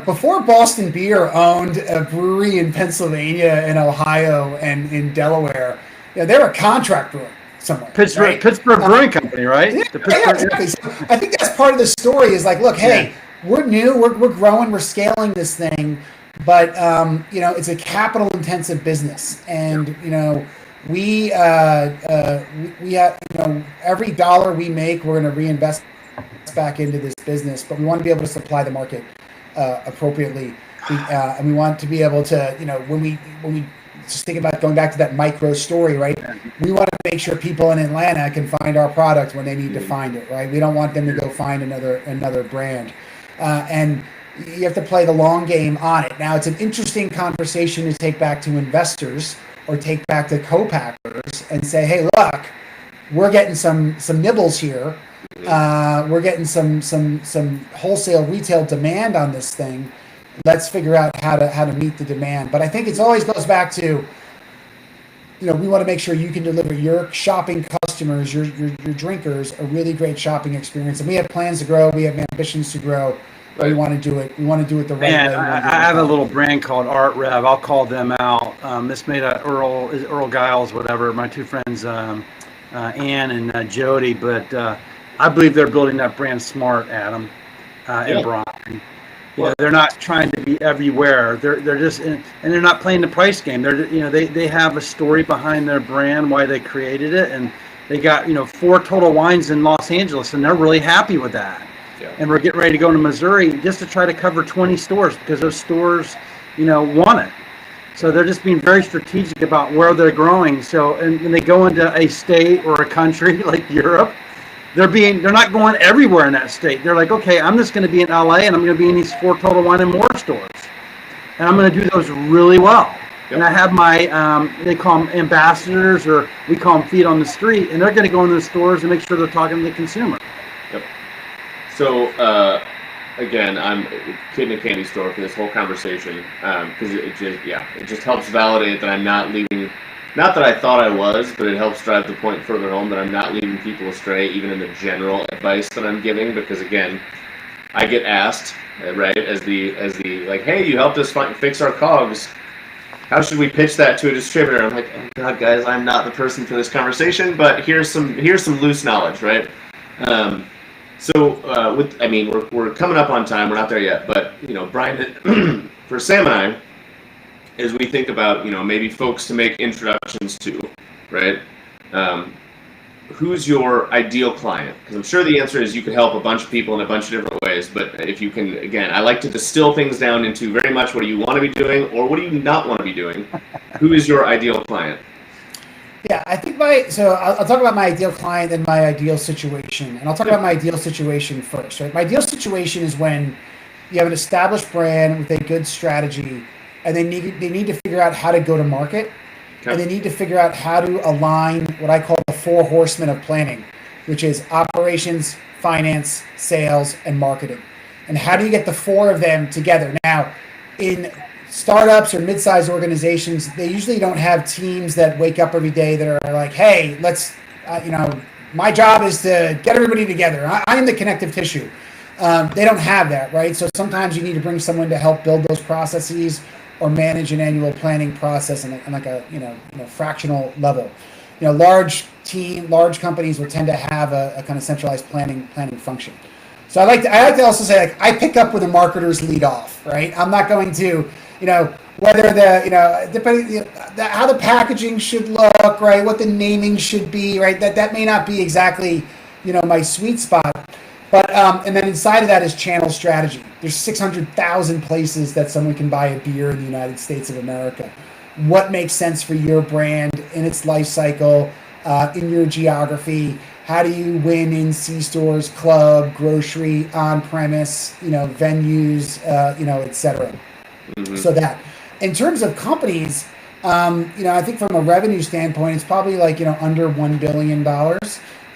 before Boston Beer owned a brewery in Pennsylvania and Ohio and in Delaware, they were a contract brewer somewhere. Pittsburgh Brewing Company, right? Yeah, exactly. So I think that's part of the story is like, look, hey, we're new, we're growing, we're scaling this thing, but it's a capital intensive business, and we have every dollar we make, we're going to reinvest back into this business, but we want to be able to supply the market appropriately, and we want to be able to, when we just think about going back to that micro story, right? We want to make sure people in Atlanta can find our product when they need to find it, right? We don't want them to go find another brand, and you have to play the long game on it. Now, it's an interesting conversation to take back to investors or take back to co-packers and say, hey, look, we're getting some nibbles here. We're getting some wholesale retail demand on this thing. Let's figure out how to meet the demand. But I think it always goes back to, we want to make sure you can deliver your shopping customers, your drinkers, a really great shopping experience. And we have plans to grow. We have ambitions to grow. But we want to do it. We want to do it the right way. I have a little brand called Art Rev. I'll call them out. This made Earl Giles, whatever. My two friends, Ann and Jody. But I believe they're building that brand smart, Adam, and Brian. They're not trying to be everywhere. They're just and they're not playing the price game. They have a story behind their brand, why they created it, and they got 4 Total Wines in Los Angeles, and they're really happy with that. Yeah. And we're getting ready to go to Missouri just to try to cover 20 stores because those stores, want it. So they're just being very strategic about where they're growing. So and when they go into a state or a country like Europe, they're not going everywhere in that state. They're like, okay, I'm just going to be in LA and I'm going to be in these 4 Total Wine & More stores, and I'm going to do those really well. Yep. And I have my they call them ambassadors, or we call them feet on the street, and they're going to go in the stores and make sure they're talking to the consumer. Yep. So again, I'm a kid in a candy store for this whole conversation because it just helps validate that I'm not leaving. Not that I thought I was, but it helps drive the point further home that I'm not leading people astray, even in the general advice that I'm giving. Because again, I get asked, right, as the like, hey, you helped us fix our COGS. how should we pitch that to a distributor? I'm like, oh God, guys, I'm not the person for this conversation, but here's some loose knowledge, right? We're coming up on time. We're not there yet, but Brian, for Sam and I, as we think about maybe folks to make introductions to, right? Who's your ideal client? Because I'm sure the answer is you could help a bunch of people in a bunch of different ways. But if you can, again, I like to distill things down into very much what do you want to be doing or what do you not want to be doing. Who is your ideal client? Yeah, I think I'll talk about my ideal client and my ideal situation. And I'll talk about my ideal situation first. Right? My ideal situation is when you have an established brand with a good strategy and they need to figure out how to go to market. Okay. And they need to figure out how to align what I call the 4 horsemen of planning, which is operations, finance, sales, and marketing. And how do you get the 4 of them together? Now, in startups or mid-sized organizations, they usually don't have teams that wake up every day that are like, hey, let's, my job is to get everybody together. I am the connective tissue. They don't have that, right? So sometimes you need to bring someone to help build those processes or manage an annual planning process on like a fractional level. Large companies will tend to have a kind of centralized planning function. So I like to also say, like, I pick up where the marketers lead off, right? I'm not going to, whether depending how the packaging should look, right? What the naming should be, right? That may not be exactly, my sweet spot. But and then inside of that is channel strategy. There's 600,000 places that someone can buy a beer in the United States of America. What makes sense for your brand in its life cycle, in your geography? How do you win in C-stores, club, grocery, on-premise, venues, et cetera. Mm-hmm. So that. In terms of companies, I think from a revenue standpoint, it's probably like, under $1 billion.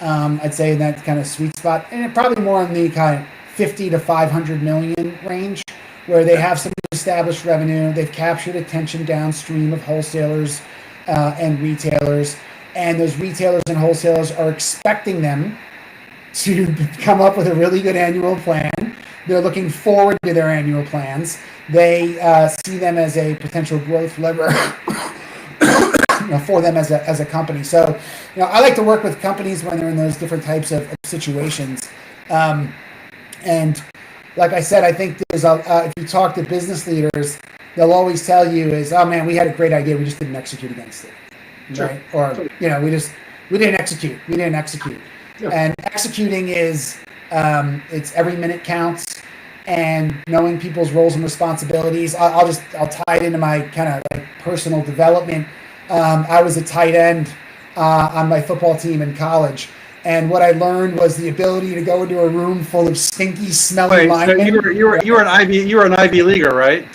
I'd say in that kind of sweet spot, and probably more in the kind of 50 to 500 million range, where they have some established revenue, they've captured attention downstream of wholesalers and retailers, and those retailers and wholesalers are expecting them to come up with a really good annual plan. They're looking forward to their annual plans. They see them as a potential growth lever for them as a company. So, I like to work with companies when they're in those different types of situations. And like I said, I think there's if you talk to business leaders, they'll always tell you is, oh man, we had a great idea, we just didn't execute against it, sure. Right? Or we didn't execute. Yeah. And executing is it's every minute counts, and knowing people's roles and responsibilities. I'll tie it into my kind of like personal development. I was a tight end on my football team in college, and what I learned was the ability to go into a room full of stinky, smelly linemen. So you were an Ivy Leaguer, right?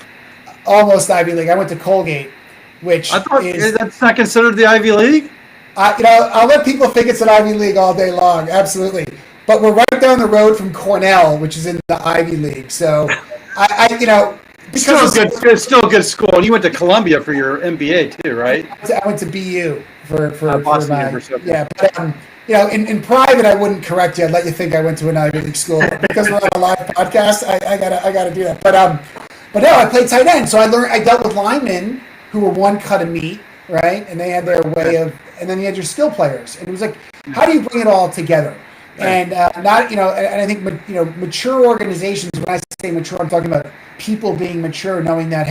Almost Ivy League. I went to Colgate, which I thought that's not considered the Ivy League. I'll let people think it's an Ivy League all day long. Absolutely, but we're right down the road from Cornell, which is in the Ivy League. So It's still a good school. And you went to Columbia for your MBA too, right? I went to BU for Boston my University. Yeah. But, in private, I wouldn't correct you. I'd let you think I went to an Ivy League school. Because we're on a live podcast, I gotta do that. But no, I played tight end, so I dealt with linemen who were one cut of meat, right? And they had their way of, and then you had your skill players, and it was like, how do you bring it all together? And and I think mature organizations. When I say mature, I'm talking about people being mature, knowing that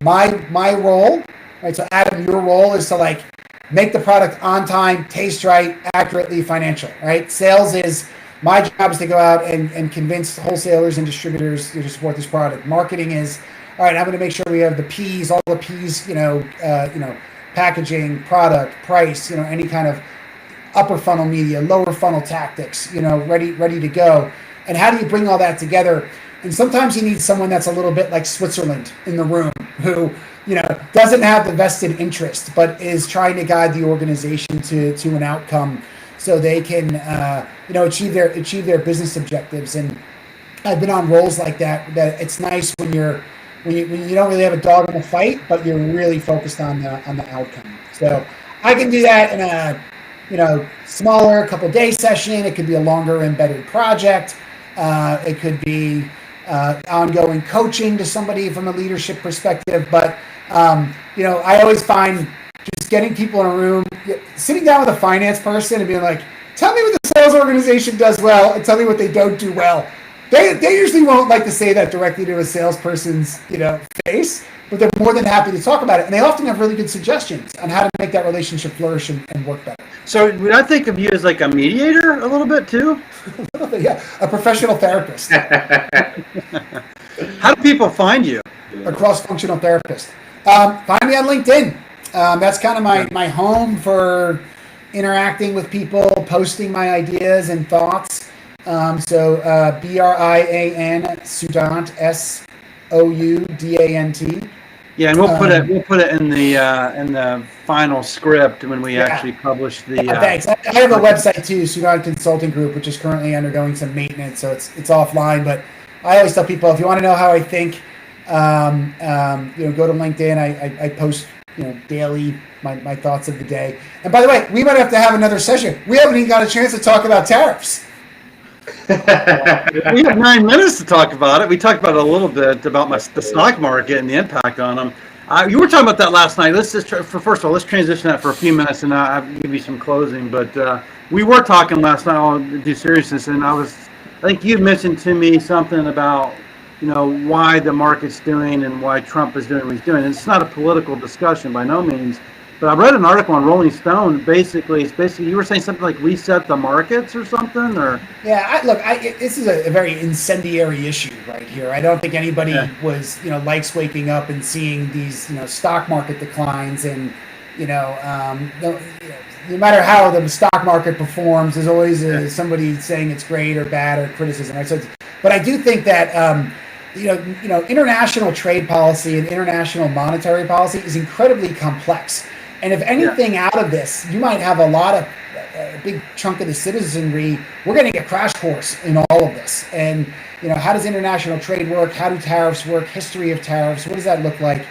my role, right? So Adam, your role is to make the product on time, taste right, accurately, financial, right? Sales is my job is to go out and convince wholesalers and distributors to support this product. Marketing is, all right, I'm going to make sure we have the P's, all the P's, packaging, product, price, any kind of upper funnel media, lower funnel tactics, ready to go. And how do you bring all that together? And sometimes you need someone that's a little bit like Switzerland in the room, who, doesn't have the vested interest, but is trying to guide the organization to an outcome so they can, achieve their business objectives. And I've been on roles like that it's nice when you don't really have a dog in the fight, but you're really focused on the outcome. So I can do that in a smaller couple day session. It could be a longer embedded project. It could be ongoing coaching to somebody from a leadership perspective. But, I always find just getting people in a room, sitting down with a finance person and being like, tell me what the sales organization does well and tell me what they don't do well. They usually won't like to say that directly to a salesperson's, face, but they're more than happy to talk about it. And they often have really good suggestions on how to make that relationship flourish and work better. So would I think of you as like a mediator a little bit too? Yeah, a professional therapist. How do people find you? A cross-functional therapist. Find me on LinkedIn. That's kind of my home for interacting with people, posting my ideas and thoughts. Brian Soudant, Soudant. Yeah, and we'll put it in the final script when we actually publish the. Thanks. I have a website too, Soudant Consulting Group, which is currently undergoing some maintenance, so it's offline. But I always tell people, if you want to know how I think, go to LinkedIn. I post daily my thoughts of the day. And by the way, we might have to have another session. We haven't even got a chance to talk about tariffs. We have 9 minutes to talk about it. We talked about it a little bit about the stock market and the impact on them. You were talking about that last night. Let's just first of all, let's transition that for a few minutes, and I'll give you some closing. But we were talking last night on due seriousness, and I think you mentioned to me something about why the market's doing and why Trump is doing what he's doing. And it's not a political discussion by no means. But I read an article on Rolling Stone. Basically, you were saying something like reset the markets or something, or yeah. This is a very incendiary issue right here. I don't think anybody was likes waking up and seeing these stock market declines, and no matter how the stock market performs, there's always somebody saying it's great or bad or criticism. Right? So, but I do think that international trade policy and international monetary policy is incredibly complex. And if anything out of this, you might have a big chunk of the citizenry, we're going to get crash course in all of this. And, how does international trade work? How do tariffs work? History of tariffs. What does that look like?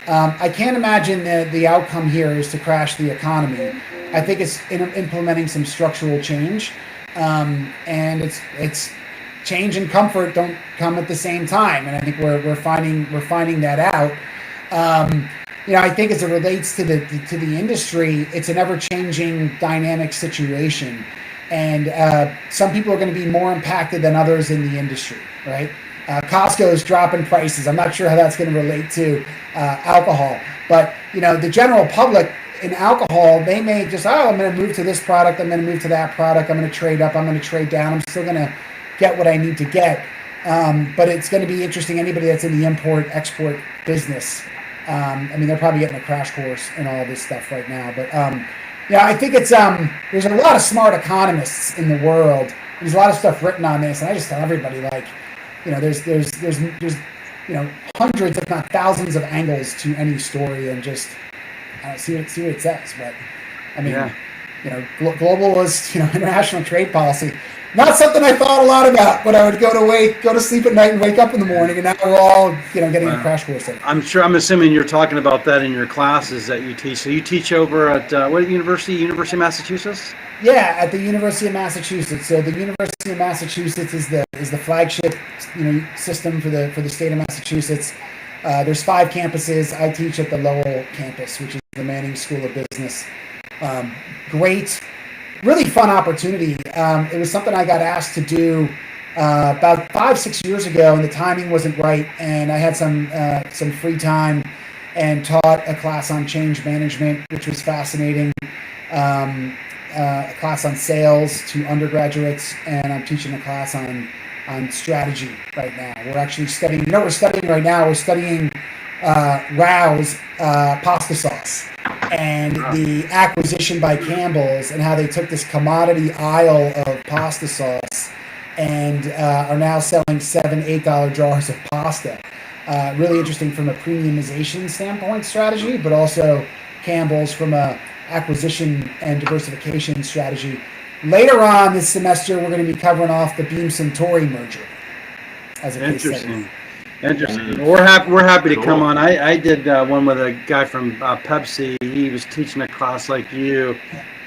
I can't imagine that the outcome here is to crash the economy. I think it's implementing some structural change. And it's change and comfort don't come at the same time. And I think we're finding that out. I think as it relates to the industry, it's an ever-changing dynamic situation, and some people are going to be more impacted than others in the industry, right? Costco is dropping prices. I'm not sure how that's going to relate to alcohol, but the general public in alcohol, they may just, I'm going to move to this product, I'm going to move to that product, I'm going to trade up, I'm going to trade down, I'm still going to get what I need to get. But it's going to be interesting, anybody that's in the import-export business. They're probably getting a crash course in all this stuff right now. But, I think it's there's a lot of smart economists in the world. There's a lot of stuff written on this, and I just tell everybody, there's hundreds, if not thousands, of angles to any story, and just see what it says. But globalist, international trade policy. Not something I thought a lot about, but I would go to sleep at night and wake up in the morning, and now we're all, getting a crash course. I'm assuming you're talking about that in your classes that you teach. So you teach over at what university? University of Massachusetts? Yeah, at the University of Massachusetts. So the University of Massachusetts is the flagship, system for the state of Massachusetts. There's 5 campuses. I teach at the Lowell campus, which is the Manning School of Business. Great. Really fun opportunity. It was something I got asked to do about 5-6 years ago, and the timing wasn't right. And I had some free time and taught a class on change management, which was fascinating. A class on sales to undergraduates, and I'm teaching a class on strategy right now. We're actually studying. We're studying right now. We're studying Rao's pasta sauce. And the acquisition by Campbell's, and how they took this commodity aisle of pasta sauce and are now selling $7-8 jars of pasta. Really interesting from a premiumization standpoint strategy, but also Campbell's from a acquisition and diversification strategy. Later on this semester, we're going to be covering off the Beam Suntory merger as a case study. Interesting. We're happy to come on. I did one with a guy from Pepsi. He was teaching a class like you,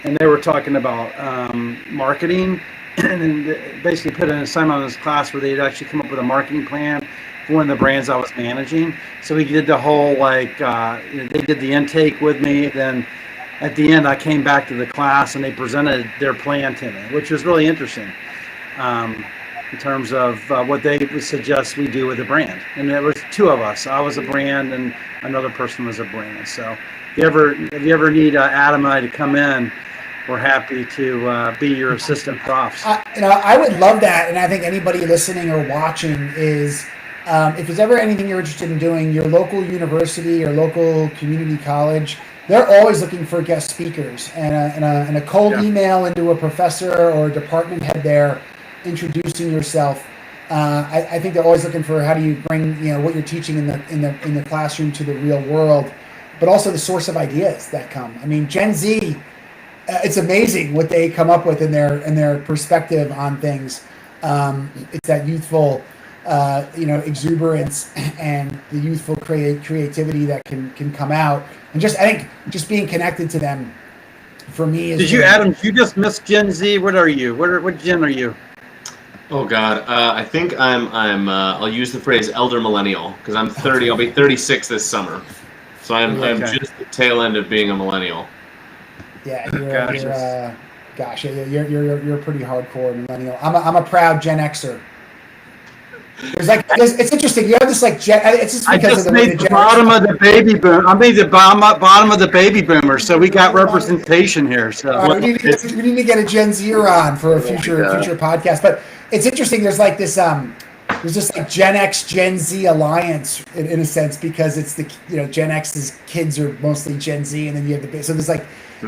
and they were talking about marketing and basically put an assignment on this class where they'd actually come up with a marketing plan for one of the brands I was managing. So we did the whole they did the intake with me. Then at the end, I came back to the class and they presented their plan to me, which was really interesting in terms of what they would suggest we do with the brand. And there was two of us. I was a brand and another person was a brand. So if you ever need Adam and I to come in, we're happy to be your assistant profs. I would love that, and I think anybody listening or watching is, if there's ever anything you're interested in doing, your local university or local community college, they're always looking for guest speakers, and a cold email into a professor or a department head there, introducing yourself. I think they're always looking for how do you bring what you're teaching in the classroom to the real world, but also the source of ideas that come. I mean, Gen Z. It's amazing what they come up with in their perspective on things. It's that youthful, exuberance and the youthful creativity that can come out. And I think just being connected to them, for me, is. Adam? Did you just miss Gen Z? What are you? What gen are you? Oh God, I think I'm. I'll use the phrase elder millennial because I'm 30. I'll be 36 this summer, so I'm just the tail end of being a millennial. Yeah, you're a pretty hardcore millennial. I'm a proud Gen Xer. It's interesting. You have this it's just because of the way the bottom of the baby boom. I made the bottom of the baby boomers, so we got representation here. So we need to get a Gen Zer on for a future podcast. But it's interesting. There's this Gen X Gen Z alliance in a sense, because it's Gen X's kids are mostly Gen Z, and then you have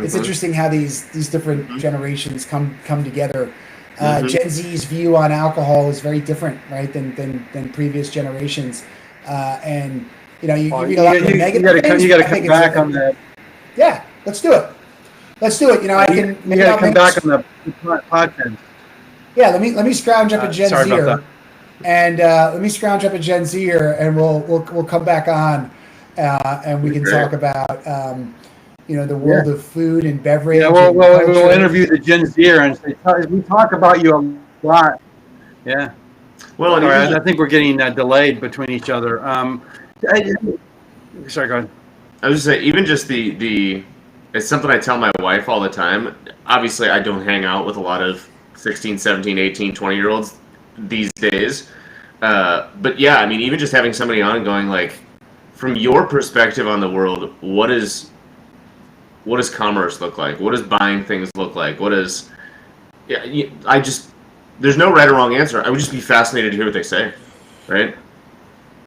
it's interesting how these different generations come together. Gen Z's view on alcohol is very different, right, than previous generations, and you read a lot of the negative things. You got to come back on that. Yeah, let's do it. I can. You got to come back on the podcast. Yeah, let me scrounge up a Gen Zer, and let me scrounge up a Gen Zer, and we'll come back on, and we can talk about. The world of food and beverage. Yeah, we'll interview the Gen Zer and we talk about you a lot. Yeah. Well, I think we're getting delayed between each other. Sorry, go ahead. I was just saying, even just the it's something I tell my wife all the time. Obviously, I don't hang out with a lot of 16, 17, 18, 20-year-olds these days. But yeah, I mean, even just having somebody on and going from your perspective on the world, what does commerce look like? What does buying things look like? There's no right or wrong answer. I would just be fascinated to hear what they say, right?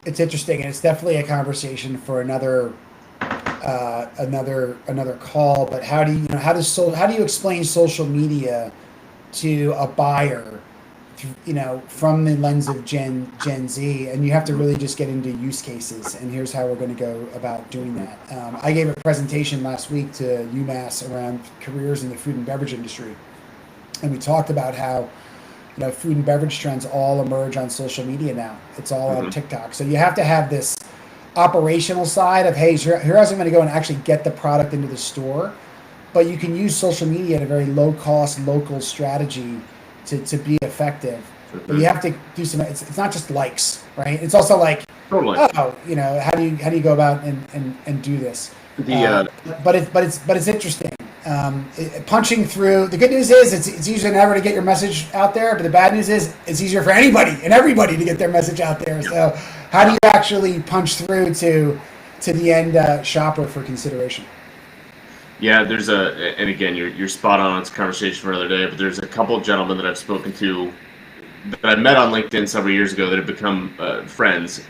It's interesting, and it's definitely a conversation for another call. But how do you explain social media to a buyer, from the lens of Gen Z? And you have to really just get into use cases. And here's how we're going to go about doing that. I gave a presentation last week to UMass around careers in the food and beverage industry, and we talked about how food and beverage trends all emerge on social media now. It's all on TikTok. So you have to have this operational side of, hey, here's how I'm going to go and actually get the product into the store. But you can use social media in a very low-cost, local strategy to be effective. But you have to do some. It's not just likes, right? It's also totally. How do you go about and do this? But it's interesting. Punching through. The good news is it's easier than ever to get your message out there. But the bad news is it's easier for anybody and everybody to get their message out there. So how do you actually punch through to the end shopper for consideration? Yeah, and again, you're spot on. It's a conversation for another day. But there's a couple of gentlemen that I've spoken to that I met on LinkedIn several years ago that have become friends,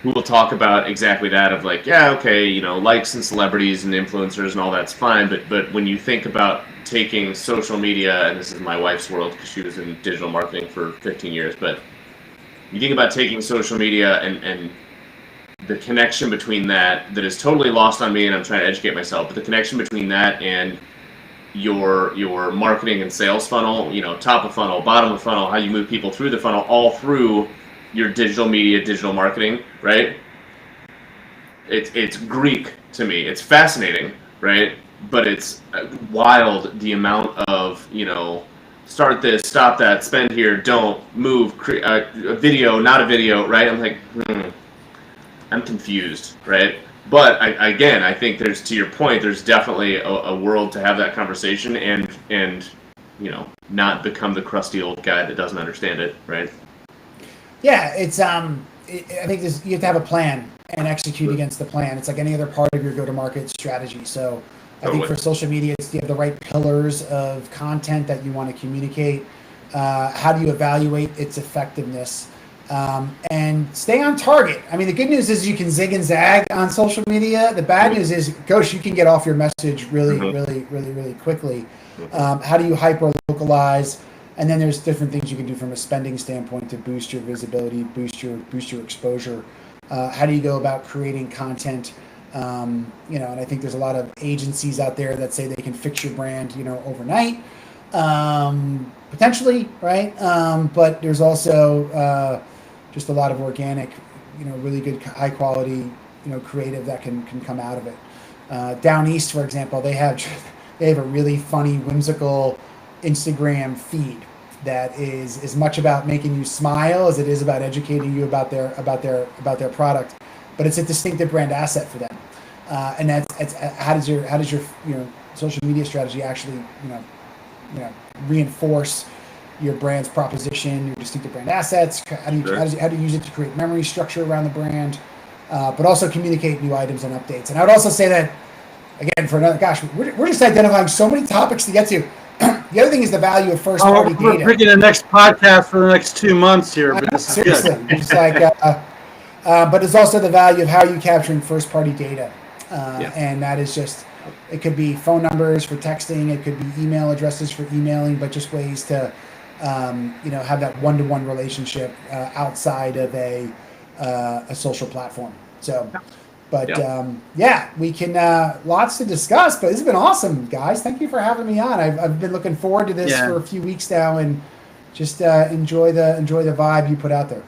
who will talk about exactly that of likes and celebrities and influencers and all that's fine. But when you think about taking social media, and this is my wife's world because she was in digital marketing for 15 years, but you think about taking social media and the connection between that is totally lost on me, and I'm trying to educate myself, but the connection between that and your marketing and sales funnel, top of funnel, bottom of funnel, how you move people through the funnel, all through your digital media, digital marketing, right? It's Greek to me. It's fascinating, right? But it's wild the amount of, start this, stop that, spend here, don't move, a video, not a video, right? I'm like, I'm confused, right? But I think there's, to your point, there's definitely a world to have that conversation and not become the crusty old guy that doesn't understand it, right? Yeah, it's I think you have to have a plan and execute against the plan. It's like any other part of your go-to-market strategy. So I think for social media, you have the right pillars of content that you want to communicate. How do you evaluate its effectiveness? And stay on target. I mean, the good news is you can zig and zag on social media. The bad news is, gosh, you can get off your message really quickly. How do you hyper-localize? And then there's different things you can do from a spending standpoint to boost your visibility, boost your exposure. How do you go about creating content? And I think there's a lot of agencies out there that say they can fix your brand, overnight, potentially, right? But there's also just a lot of organic, really good, high quality, creative that can come out of it. Down east, for example, they have a really funny, whimsical Instagram feed that is as much about making you smile as it is about educating you about their product. But it's a distinctive brand asset for them. And that's how does your social media strategy actually reinforce your brand's proposition, your distinctive brand assets? How do you use it to create memory structure around the brand, but also communicate new items and updates? And I would also say that, again, we're just identifying so many topics to get to. The other thing is the value of first-party data. We're picking the next podcast for the next 2 months here, but this is good. It's like, but there's also the value of how you're capturing first-party data, and that is just, it could be phone numbers for texting, it could be email addresses for emailing, but just ways to, have that one-to-one relationship outside of a social platform. So. But we can lots to discuss. But this has been awesome, guys. Thank you for having me on. I've been looking forward to this for a few weeks now, and just enjoy the vibe you put out there.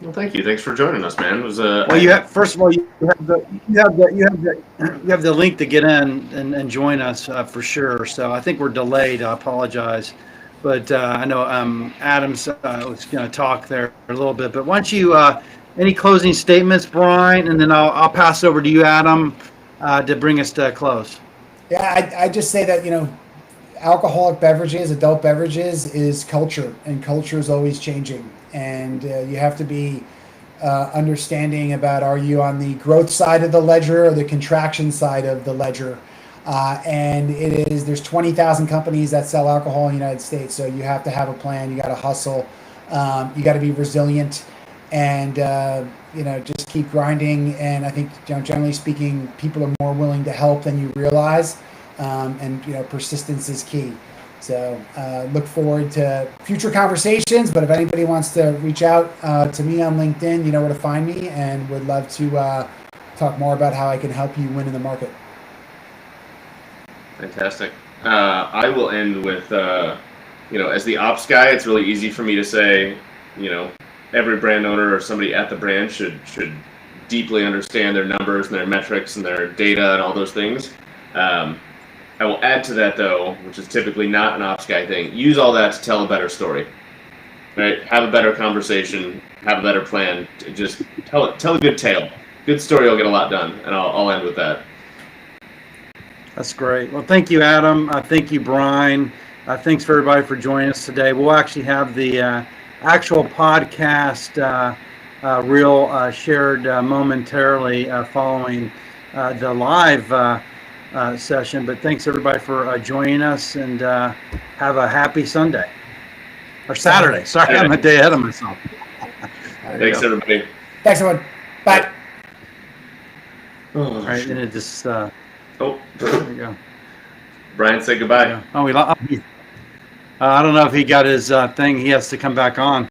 Well, thank you. Thanks for joining us, man. It was first of all, you have the link to get in and join us for sure. So I think we're delayed. I apologize, but I know Adam's was going to talk there a little bit. But why don't you? Any closing statements, Brian, and then I'll pass over to you, Adam, to bring us to a close. Yeah, I just say that, alcoholic beverages, adult beverages is culture, and culture is always changing. And you have to be understanding about, are you on the growth side of the ledger or the contraction side of the ledger? And there's 20,000 companies that sell alcohol in the United States. So you have to have a plan. You got to hustle. You got to be resilient. And just keep grinding. And I think, generally speaking, people are more willing to help than you realize. And persistence is key. So look forward to future conversations. But if anybody wants to reach out to me on LinkedIn, you know where to find me, and would love to talk more about how I can help you win in the market. Fantastic. I will end with, as the ops guy, it's really easy for me to say, every brand owner or somebody at the brand should deeply understand their numbers and their metrics and their data and all those things. I will add to that, though, which is typically not an ops guy thing. Use all that to tell a better story. Right? Have a better conversation. Have a better plan. Just tell a good tale. Good story will get a lot done, and I'll end with that. That's great. Well, thank you, Adam. Thank you, Brian. Thanks for everybody for joining us today. We'll actually have the actual podcast shared momentarily following the live session. But thanks everybody for joining us, and have a happy Sunday or Saturday. Sorry, I'm a day ahead of myself. Thanks everybody. Thanks everyone. Bye. All right, and it just there we go. Brian, say goodbye. Yeah. I don't know if he got his thing. He has to come back on.